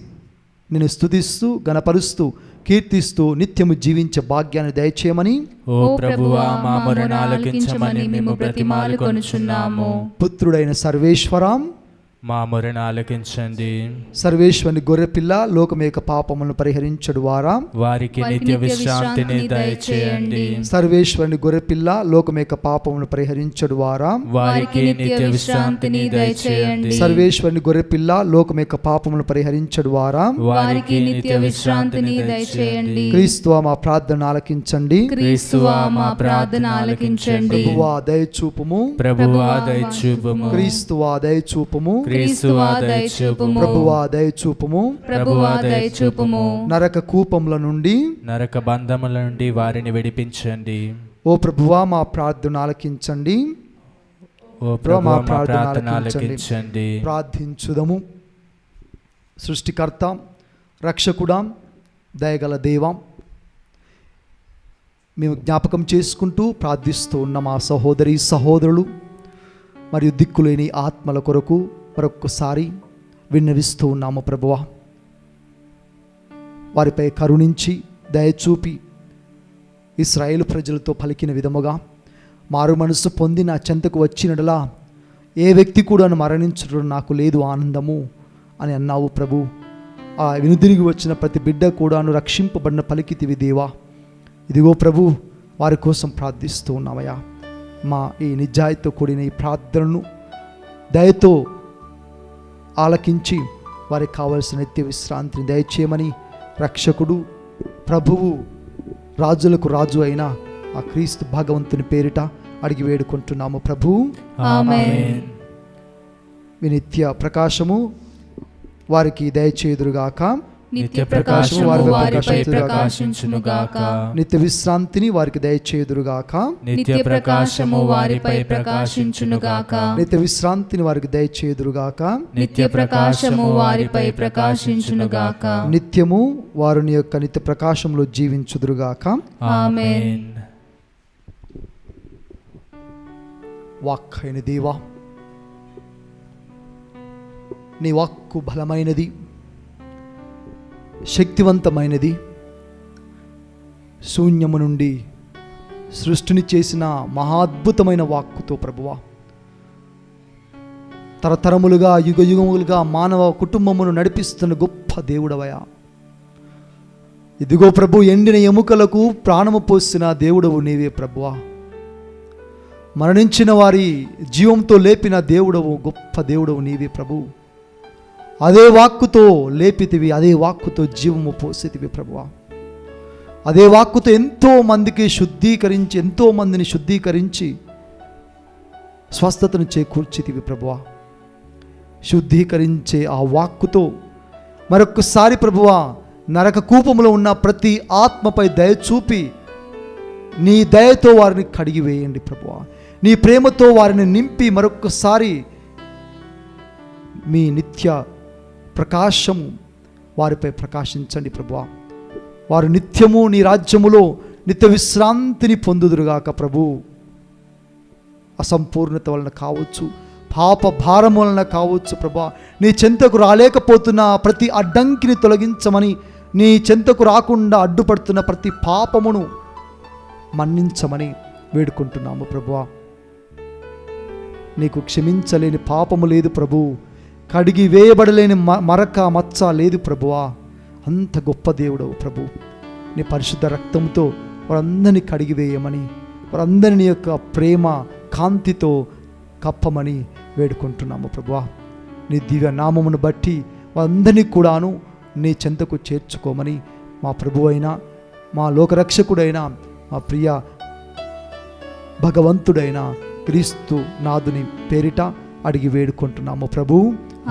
నేను స్తుతిస్తూ గణపరుస్తూ కీర్తిస్తూ నిత్యము జీవించే భాగ్యాన్ని దయచేయమని ఓ ప్రభువా, మా మొరను ఆలకించమని మేము బ్రతిమాలుకొనుచున్నాము. పుత్రుడైన సర్వేశ్వరాం మా మొరను ఆలకించండి. సర్వేశ్వరుని గొర్రెపిల్ల లోకం యొక్క పాపములను పరిహరించడు వారా, వారికి నిత్య విశ్రాంతిని దయచేయండి. సర్వేశ్వరుని గొర్రెపిల్ల లోకం యొక్క పాపములను పరిహరించడు వారా, వారికి నిత్య విశ్రాంతిని దయచేయండి. సర్వేశ్వరుని గొర్రెపిల్ల లోకం యొక్క పాపములను పరిహరించడు వారా, వారికి నిత్య విశ్రాంతిని దయచేయండి. క్రీస్తువా మా ప్రార్థన ఆలకించండి. క్రీస్తువా మా ప్రార్థన ఆలకించండి. ప్రభువా దయచూపుము. ప్రభువా దయచూపుము. క్రీస్తువా దయచూపుము. క్రీస్తువా దయచూపుము. ప్రభువా దయచూపుము. ప్రభువా దయచూపుము. నరక కూపముల నుండి, నరక బంధముల నుండి వారిని విడిపించండి. ఓ ప్రభువా మా ప్రార్థన ఆలకించండి. ఓ ప్రభువా మా ప్రార్థన ఆలకించండి. ప్రార్థించుదము. సృష్టికర్త, రక్షకుడా, దయగల దేవా, మేము జ్ఞాపకం చేసుకుంటూ ప్రార్థిస్తూ ఉన్న మా సహోదరి సహోదరులు మరియు దిక్కులేని ఆత్మల కొరకు మరొక్కసారి విన్నవిస్తూ ఉన్నాము ప్రభువా. వారిపై కరుణించి దయచూపి ఇశ్రాయేలు ప్రజలతో పలికిన విధముగా మారు మనసు పొంది నా చెంతకు వచ్చినడలా ఏ వ్యక్తి కూడా మరణించడం నాకు లేదు ఆనందము అని అన్నావు ప్రభు. ఆ వెనుదిరిగి వచ్చిన ప్రతి బిడ్డ కూడాను రక్షింపబడిన పలికితివి దేవా. ఇదిగో ప్రభు, వారి కోసం ప్రార్థిస్తూ ఉన్నామయ్యా. మా ఈ నిజాయితీతో కూడిన ఈ ప్రార్థనను దయతో ఆలకించి వారికి కావలసిన నిత్య విశ్రాంతిని దయచేయమని రక్షకుడు, ప్రభువు, రాజులకు రాజు అయిన ఆ క్రీస్తు భగవంతుని పేరిట అడిగి వేడుకుంటున్నాము ప్రభు. ఆమేన్. మీ నిత్య ప్రకాశము వారికి దయచేయుదురుగాక. నిత్య ప్రకాశము వారిపై ప్రకాశించునుగాక. నిత్య విశ్రాంతిని వారికి దయచేయుదురుగాక. నిత్య ప్రకాశము వారిపై ప్రకాశించునుగాక. నిత్య విశ్రాంతిని వారికి దయచేయుదురుగాక. నిత్య ప్రకాశము వారిపై ప్రకాశించునుగాక. నిత్యము వారిని యొక్క నిత్య ప్రకాశంలో జీవించుదురుగాక. ఆమేన్. వాక్కైన దేవా, నీ వాక్కు బలమైనది, శక్తివంతమైనది. శూన్యము నుండి సృష్టిని చేసిన మహాద్భుతమైన వాక్కుతో ప్రభువా, తరతరములుగా యుగయుగములుగా మానవ కుటుంబమును నడిపిస్తున్న గొప్ప దేవుడవయా. ఇదిగో ప్రభు, ఎండిన ఎముకలకు ప్రాణము పోసిన దేవుడవు నీవే ప్రభువా. మరణించిన వారి జీవంతో లేపిన దేవుడవు, గొప్ప దేవుడవు నీవే ప్రభు. అదే వాక్కుతో లేపితివి, అదే వాక్కుతో జీవము పోసితివి ప్రభువా. అదే వాక్కుతో ఎంతో మందికి ఎంతో మందిని శుద్ధీకరించి స్వస్థతను చేకూర్చితివి ప్రభువా. శుద్ధీకరించే ఆ వాక్కుతో మరొక్కసారి ప్రభువా, నరక కూపములో ఉన్న ప్రతి ఆత్మపై దయ చూపి నీ దయతో వారిని కడిగి వేయండి ప్రభువా. నీ ప్రేమతో వారిని నింపి మరొక్కసారి మీ నిత్య ప్రకాశము వారిపై ప్రకాశించండి ప్రభువా. వారు నిత్యము నీ రాజ్యములో నిత్య విశ్రాంతిని పొందుదురుగాక ప్రభు. అసంపూర్ణత వలన కావచ్చు, పాప భారం వలన కావచ్చు ప్రభా, నీ చెంతకు రాలేకపోతున్న ప్రతి అడ్డంకిని తొలగించమని, నీ చెంతకు రాకుండా అడ్డుపడుతున్న ప్రతి పాపమును మన్నించమని వేడుకుంటున్నాము ప్రభువా. నీకు క్షమించలేని పాపము లేదు ప్రభు, కడిగి వేయబడలేని మరక మచ్చ లేదు ప్రభువా. అంత గొప్ప దేవుడవు ప్రభు. నీ పరిశుద్ధ రక్తంతో వారందరినీ కడిగి వేయమని, వారందరినీ యొక్క ప్రేమ కాంతితో కప్పమని వేడుకుంటున్నాము ప్రభువా. నీ దివ్య నామమును బట్టి వారందరినీ కూడాను నీ చెంతకు చేర్చుకోమని మా ప్రభువైన, మా లోకరక్షకుడైన, మా ప్రియ భగవంతుడైన క్రీస్తు నాదుని పేరిట అడిగి వేడుకుంటున్నాము ప్రభు.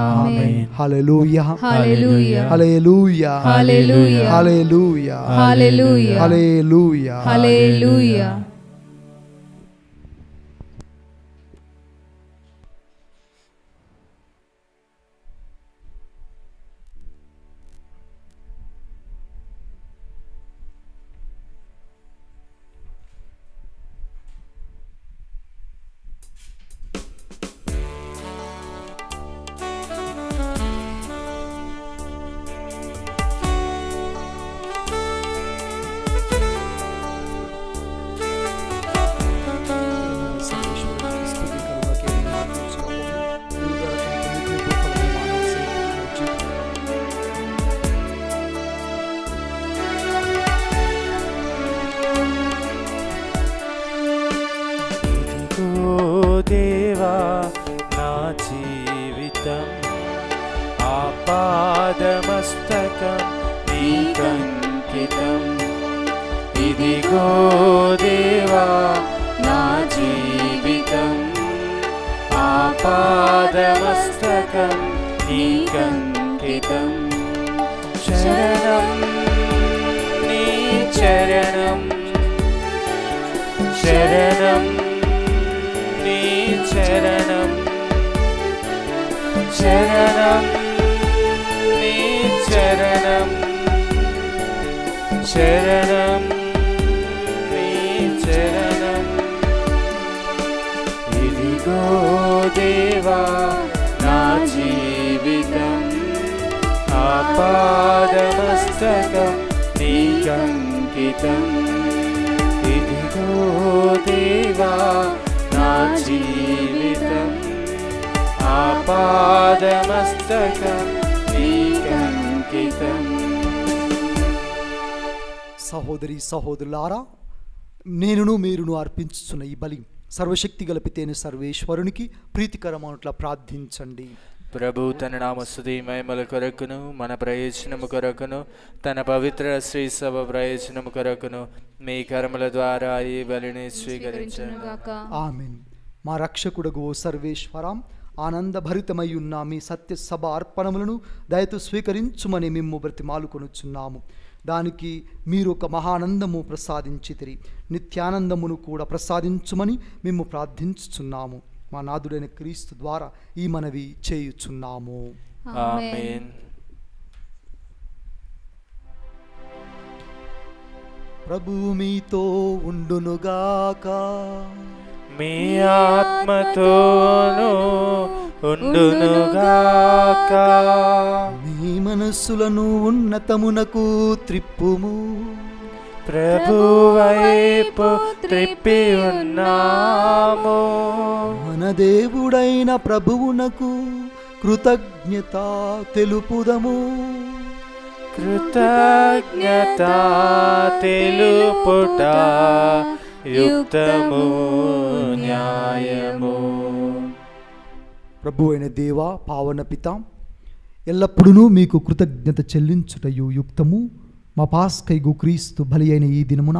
ఆమేన్. హల్లెలూయా, హల్లెలూయా, హల్లెలూయా, హల్లెలూయా, హల్లెలూయా, హల్లెలూయా, హల్లెలూయా, హల్లెలూయా. ఆపాదమస్తకం నీకంకితం. ఇదిగో దేవా నా జీవితం, ఆపాదమస్తకం నీకంకితం. శరణం నీ చరణం, శరణం నీ చరణం, శరణం నీ చరణం, శరణం నీ చరణం. ఇదిగో దేవా నా జీవితం, ఆపాదమస్తకం నీకంకితం. ఇదిగో దేవా నా జీవితం, ఆపాదమస్తకం నీకంకితం. సహోదరి సహోదరులారా, నేనును మీరును అర్పించుచున్న ఈ బలి సర్వశక్తి గలపితేను సర్వేశ్వరునికి ప్రీతికరమనుట్లా ప్రార్థించండి. ప్రభు తన నామస్తుతి మహిమల కొరకును మన ప్రయోజనము కొరకును తన పవిత్ర శ్రీ సభ ప్రయోజనము కొరకును మీ కర్మల ద్వారా ఈ బలిని స్వీకరించను. ఆమేన్. మా రక్షకుడగు ఓ సర్వేశ్వరం, ఆనందభరితమై ఉన్న మీ సత్య సభ అర్పణములను దయతో స్వీకరించుమని మేము బ్రతిమాలుకొనుచున్నాము. దానికి మీరు ఒక మహానందము ప్రసాదించితిరి, నిత్యానందమును కూడా ప్రసాదించుమని మేము ప్రార్థించుచున్నాము. మా నాథుడైన క్రీస్తు ద్వారా ఈ మనవి చేయుచున్నాము. ఆమేన్. ప్రభువు మీతో ఉండునుగాక, మీ ఆత్మతోనూ ఉండునుగాక. మీ మనస్సులను ఉన్నతమునకు త్రిప్పుము, ప్రభువైపు త్రిప్పి ఉన్నాము. మన దేవుడైన ప్రభువునకు కృతజ్ఞత తెలుపుదము. కృతజ్ఞత తెలుపుట యుక్తము న్యాయము. ప్రభు అయిన దేవా, పావన పిత, ఎల్లప్పుడూ మీకు కృతజ్ఞత చెల్లించుటయు యుక్తము. మా పాస్కైగు క్రీస్తు బలి అయిన ఈ దినమున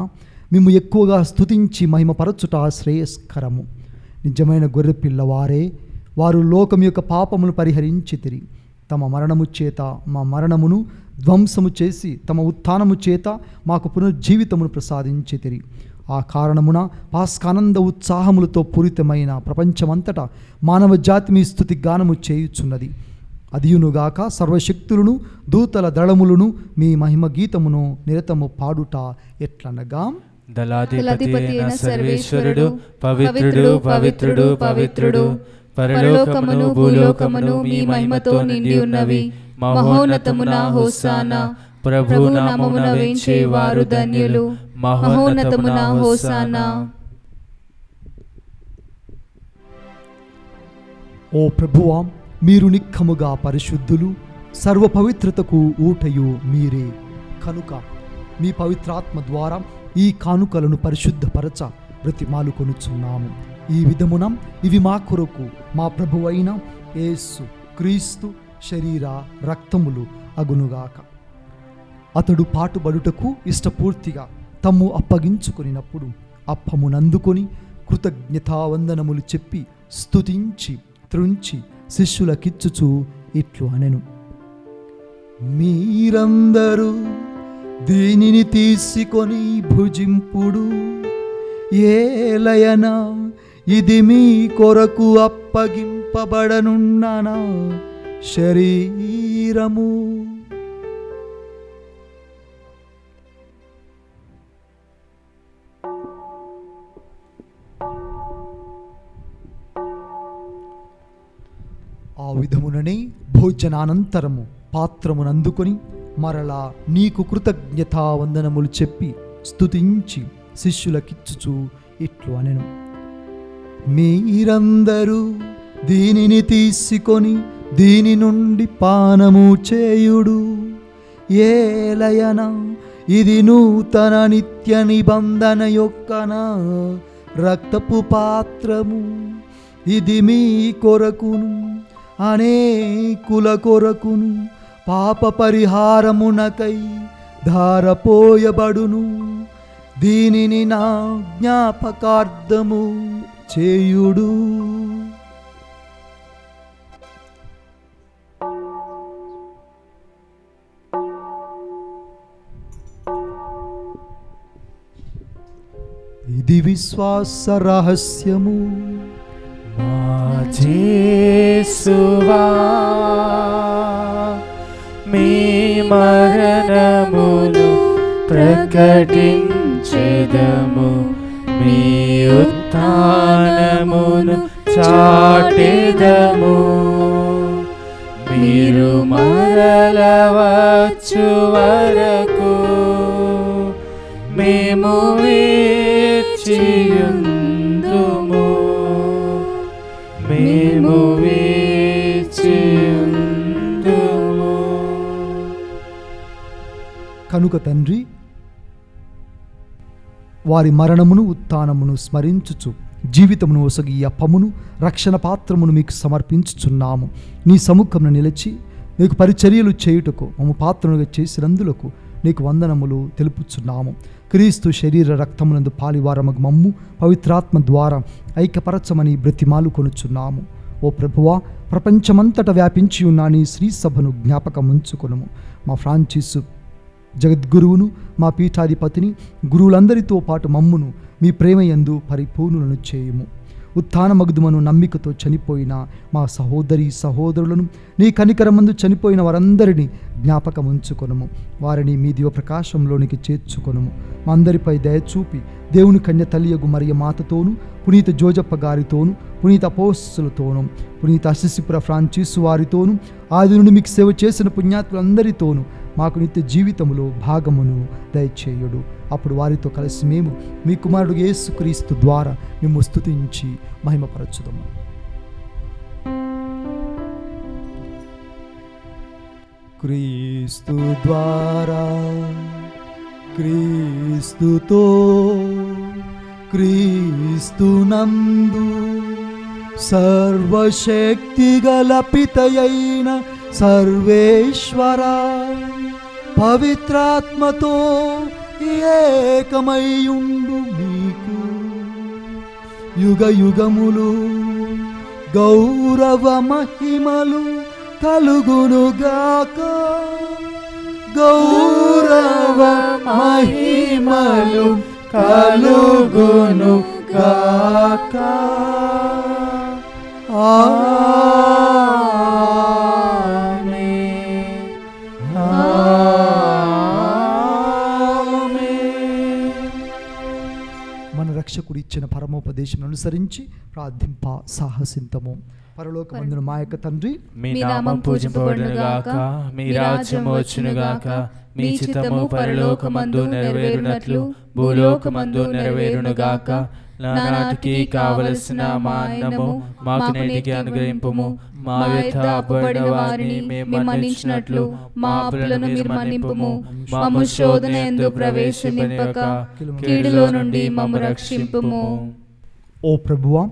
మేము ఎక్కువగా స్తుతించి మహిమపరచుట శ్రేయస్కరము. నిజమైన గొర్రెపిల్ల వారే, వారు లోకం యొక్క పాపమును పరిహరించితిరి. తమ మరణము చేత మా మరణమును ధ్వంసము చేసి తమ ఉత్థానము చేత మాకు పునర్జీవితమును ప్రసాదించితిరి. ఆ కారణమున పాస్కానంద ఉత్సాహములతో పూరితమైన ప్రపంచమంతటా మానవ జాతి మీ స్తుతి గానము చేయుచున్నది. అదియునుగాక సర్వశక్తులను దూతల దళములను మీ మహిమ గీతమును నిరతము పాడుట ఎట్లనగా, దళాధిపతి అయిన సర్వేశ్వరుడు పవిత్రుడు పవిత్రుడు పవిత్రుడు, పరలోకమును భూలోకమును మీ మహిమతో నిండి ఉన్నవి. మహోన్నతమున హోసానా, ప్రభు నామమున వేంచే వారు ధన్యులు. మహోన్నతమున హోసానా. ఓ ప్రభువా, మీరు నిక్కముగా పరిశుద్ధులు, సర్వ పవిత్రతకు ఊటయు మీరే. కనుక మీ పవిత్రాత్మ ద్వారా ఈ కానుకలను పరిశుద్ధపరచ బ్రతిమాలుకొనుచున్నాము. ఈ విధమున ఇవి మా కొరకు మా ప్రభువైన యేసు క్రీస్తు శరీర రక్తములు అగునుగాక. అతడు పాటుబడుటకు ఇష్టపూర్తిగా తమ్ము అప్పగించుకొనినప్పుడు అప్పమునందుకొని కృతజ్ఞతావందనములు చెప్పి స్తుతించి త్రుంచి శిష్యులకిచ్చుచు ఇట్లు అనెను, మీరందరూ దీనిని తీసుకొని భుజింపుడు. ఏలయనా ఇది మీ కొరకు అప్పగింపబడనున్న నా శరీరము. ఆ విధముననే భోజనానంతరము పాత్రమునందుకొని మరలా నీకు కృతజ్ఞతావందనములు చెప్పి స్తుతించి శిష్యులకిచ్చుచు ఇట్లు అనెను, మీరందరూ దీనిని తీసుకొని దీని నుండి పానము చేయుడు. ఏలయన ఇది నూతన నిత్య నిబంధన యొక్క నా రక్తపు పాత్రము. ఇది మీ కొరకును అనేకుల కొరకును పాప పరిహారమునకై ధారపోయబడును. దీనిని నా జ్ఞాపకార్థము చేయుడు. ఇది విశ్వాస రహస్యము. మా యేసువా, మీ మరణమును ప్రకటించెదము, మీ ఉత్థానమును చాటెదము. మీరు మరల వచ్చు వరకు మేము వేచియుందుము, మేము వేచియుందుము. కనుక తండ్రి, వారి మరణమును ఉత్థానమును స్మరించుచు జీవితమును ఒసగి ఈ అప్పమును రక్షణ పాత్రమును మీకు సమర్పించుచున్నాము. నీ సముఖమును నిలిచి నీకు పరిచర్యలు చేయుటకు మమ్ము పాత్రనుగా చేసినందులకు నీకు వందనములు తెలుపుచున్నాము. క్రీస్తు శరీర రక్తమునందు పాలివారమగు మమ్ము పవిత్రాత్మ ద్వారా ఐక్యపరచమని బ్రతిమాలు కొనుచున్నాము. ఓ ప్రభువా, ప్రపంచమంతటా వ్యాపించి ఉన్న నీ శ్రీ సభను జ్ఞాపకం ఉంచుకొనుము. మా ఫ్రాన్సిసు జగద్గురువును, మా పీఠాధిపతిని, గురువులందరితో పాటు మమ్మును మీ ప్రేమయందు పరిపూర్ణులను చేయుము. ఉత్థానమగుదుమను నమ్మికతో చనిపోయిన మా సహోదరి సహోదరులను, నీ కనికరమందు చనిపోయిన వారందరినీ జ్ఞాపకం ఉంచుకొనుము. వారిని మీ దివ్య ప్రకాశంలోనికి చేర్చుకొనుము. మా అందరిపై దయచూపి దేవుని కన్య తల్లియగు మరియ మాతతోను, పునీత జోజప్ప గారితోను, పునీత అపోస్తలుతోను, పునీత అసిసిపుర ఫ్రాన్సిసు వారితోను, ఆది నుండి మీకు సేవ చేసిన పుణ్యాత్ములందరితోనూ మాకు నిత్య జీవితములో భాగమును దయచేయుడు. అప్పుడు వారితో కలిసి మేము మీ కుమారుడు యేసుక్రీస్తు ద్వారా మేము స్తుతించి మహిమపరచుదము. క్రీస్తు ద్వారా, క్రీస్తుతో, క్రీస్తునందు సర్వశక్తిగల పితయైన సర్వేశ్వర పవిత్రాత్మతో ఏకమయ్యుండు మీకు యుగ యుగములు గౌరవ మహిమలు కలుగునుగాక. గౌరవ మహిమలు కలుగునుగాక. మన రక్షకుడు ఇచ్చిన పరమోపదేశం అనుసరించి ప్రార్థింప సాహసింతము. పరలోకమందున మా యొక్క తండ్రి, మీ నామం పూజింపబడునుగాక, మీ రాజ్యము వచ్చునుగాక, మీ చిత్తము పరలోకమందు నెరవేరునట్లు భూలోకమందు నెరవేరునుగాక. నానాటికి కావలసిన మా అన్నము మాకు నేటికి అనుగ్రహింపుము. మా వ్యర్థ అపబడిన వారిని మేము మన్నించినట్లు మా అప్పులను మీరు మన్నింపుము. మమ్ము శోధన యందు ప్రవేశింపక కీడులో నుండి మమ్ము రక్షింపుము. ఓ ప్రభువా,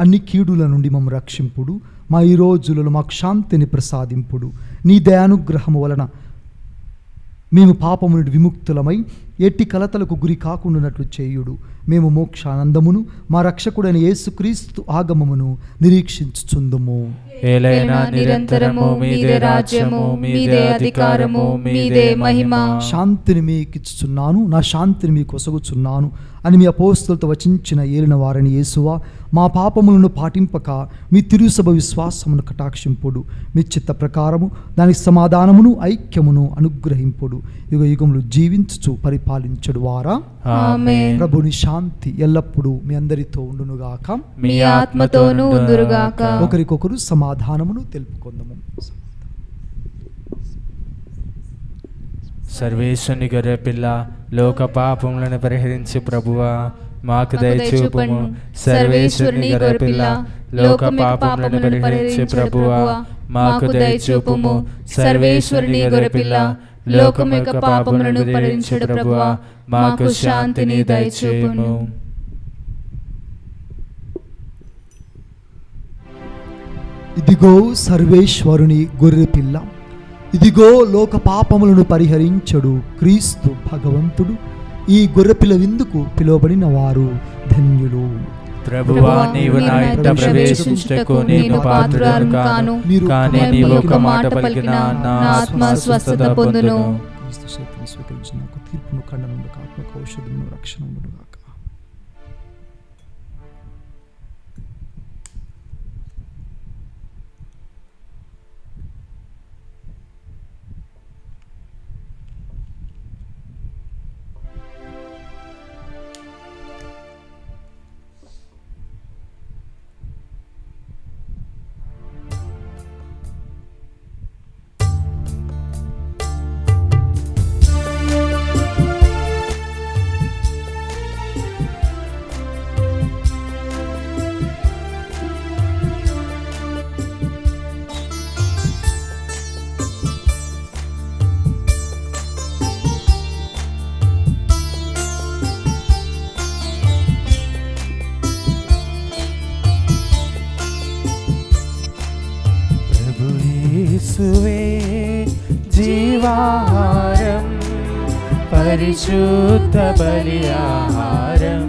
అన్ని కీడుల నుండి మమ్ము రక్షింపుడు. మా ఈ రోజులలో మాకు శాంతిని ప్రసాదింపుడు. నీ దయానుగ్రహము వలన మేము పాపము నుండి విముక్తులమై ఎట్టి కలతలకు గురి కాకుండానట్లు చేయుడు. మేము మోక్షానందమును మా రక్షకుడైన యేసుక్రీస్తు ఆగమమును నిరీక్షించుచుందుము. ఏలైనా నిరంతరము మీదే రాజ్యము, మీదే అధికారము, మీదే మహిమ. శాంతిని మీకిచ్చుచున్నాను, నా శాంతిని మీకు ఒసగుచున్నాను అని మీ అపోస్తలుతో వచించిన ఏలిన వారిని యేసువా, మా పాపములను పాటింపక మీ తిరుసభ విశ్వాసమును కటాక్షింపుడు. మీ చిత్త ప్రకారము దానికి సమాధానమును ఐక్యమును అనుగ్రహింపుడు. యుగ యుగములు జీవించుచు పరిపాలించడు వారా. ఆమేన్. ప్రభుని శాంతి ఎల్లప్పుడూ మీ అందరితో ఉండునుగాక, మీ ఆత్మతోనూ ఉందురుగాక. ఒకరికొకరు సమాధానమును తెలుపుకొందము. సర్వేశ్వరుని గొర్రె పిల్ల, లోక పాపములను పరిహరించి ప్రభువా మాకు దయచూపుము. సర్వేశ్వరుని గొర్రె పిల్ల, లోక పాపములను పరిహరించి ప్రభువా మాకు దయచూపుము. సర్వేశ్వరుని గొర్రె పిల్ల, లోకం యొక్క పాపములను పరిహరించుడు ప్రభువా మాకు శాంతిని దయచేయుము. ఇదిగో సర్వేశ్వరుని గొర్రెపిల్ల, ఇదిగో లోక పాపములను పరిహరించడు క్రీస్తు భగవంతుడు. ఈ గొర్రెపిల్ల విందుకు పిలువబడిన వారు ధన్యులు. ప్రభువా, నీవు నా ఇంట ప్రవేశించుటకు నేను పాత్రుడను కాను, కానీ నీవు ఒక మాట పలికినా నా ఆత్మ స్వస్థత పొందును. క్రీస్తు శక్తిని స్వీకరించి నాకు తీర్పును, ఖండనను, ఆత్మకు ఔషధమును, రక్షణమును గాక. యేసువే జీవాహారం, పరిశుద్ధ బలియాహారం.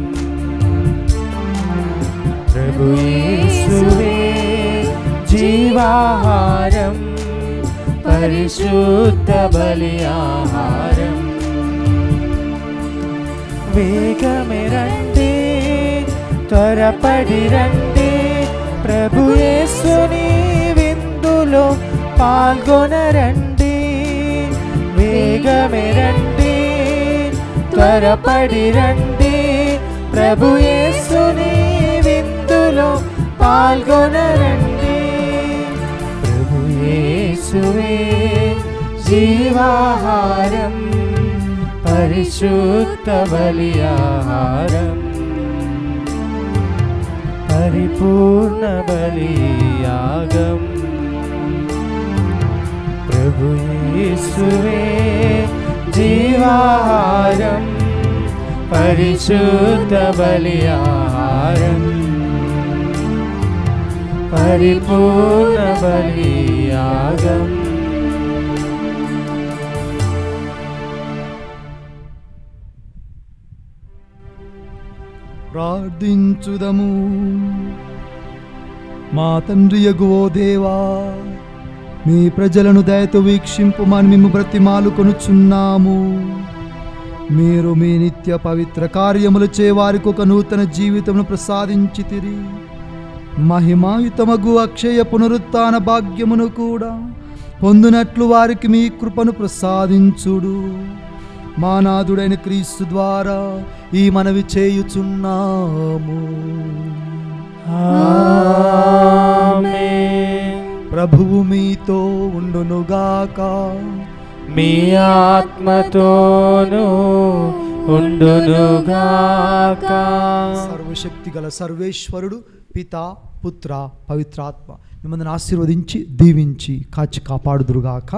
ప్రభు యేసువే జీవాహారం, పరిశుద్ధ బలియాహారం. వేగమే రండి, త్వరపడి రండి, ప్రభు యేసుని విందులో పాల్గొనరండి. వేగమే రండి, త్వరపడి రండి, ప్రభు యేసుని విందులో పాల్గొనరండి. ప్రభు యేసువే జీవాహారం, పరిశుద్ధ బలియాహారం, పరిపూర్ణ బలియాగం. ప్రభు యేసువే జీవాహారం, పరిశుద్ధ బలియాహారం, పరిపూర్ణ బలియాగం. ప్రార్థించుదము. మా తండ్రి యెహోవా దేవా, మీ ప్రజలను దయతో వీక్షింపుమని మేము బ్రతిమాలు కొనుచున్నాము. మీరు మీ నిత్య పవిత్ర కార్యములచే వారికి ఒక నూతన జీవితమును ప్రసాదించితిరి. మహిమాయుతమగు అక్షయ పునరుత్థాన భాగ్యమును కూడా పొందునట్లు వారికి మీ కృపను ప్రసాదించుడు. మా నాథుడైన క్రీస్తు ద్వారా ఈ మనవి చేయుచున్నాము. ఆమేన్. ప్రభువు మీతో ఉండునుగాక, మీ ఆత్మతోనూ ఉండునుగాక. సర్వశక్తి గల సర్వేశ్వరుడు పితా, పుత్ర, పవిత్రాత్మ మిమ్మల్ని ఆశీర్వదించి దీవించి కాచి కాపాడుదురుగాక.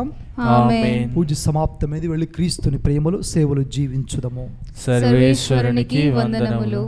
ఆమేన్. పూజ సమాప్తమైంది. వెళ్ళి క్రీస్తుని ప్రేమలు సేవలు జీవించుదము. సర్వేశ్వరునికి వందనములు.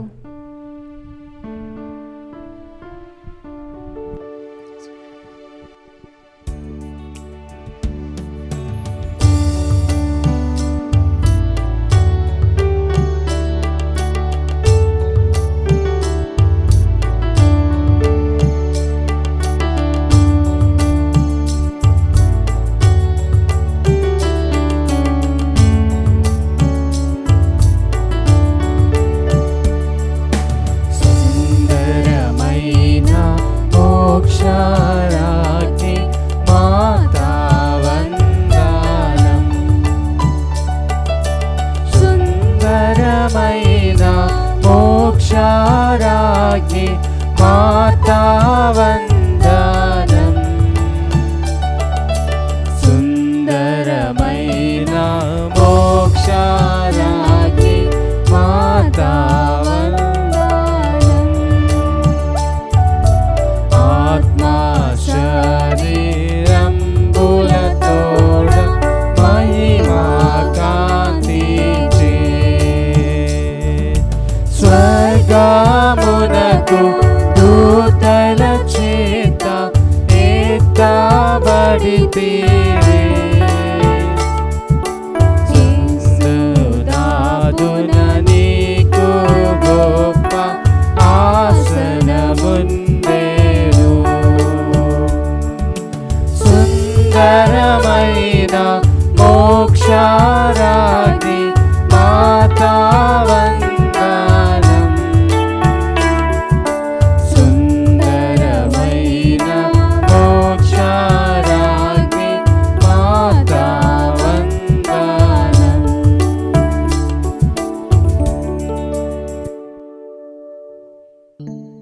ఆమేన్.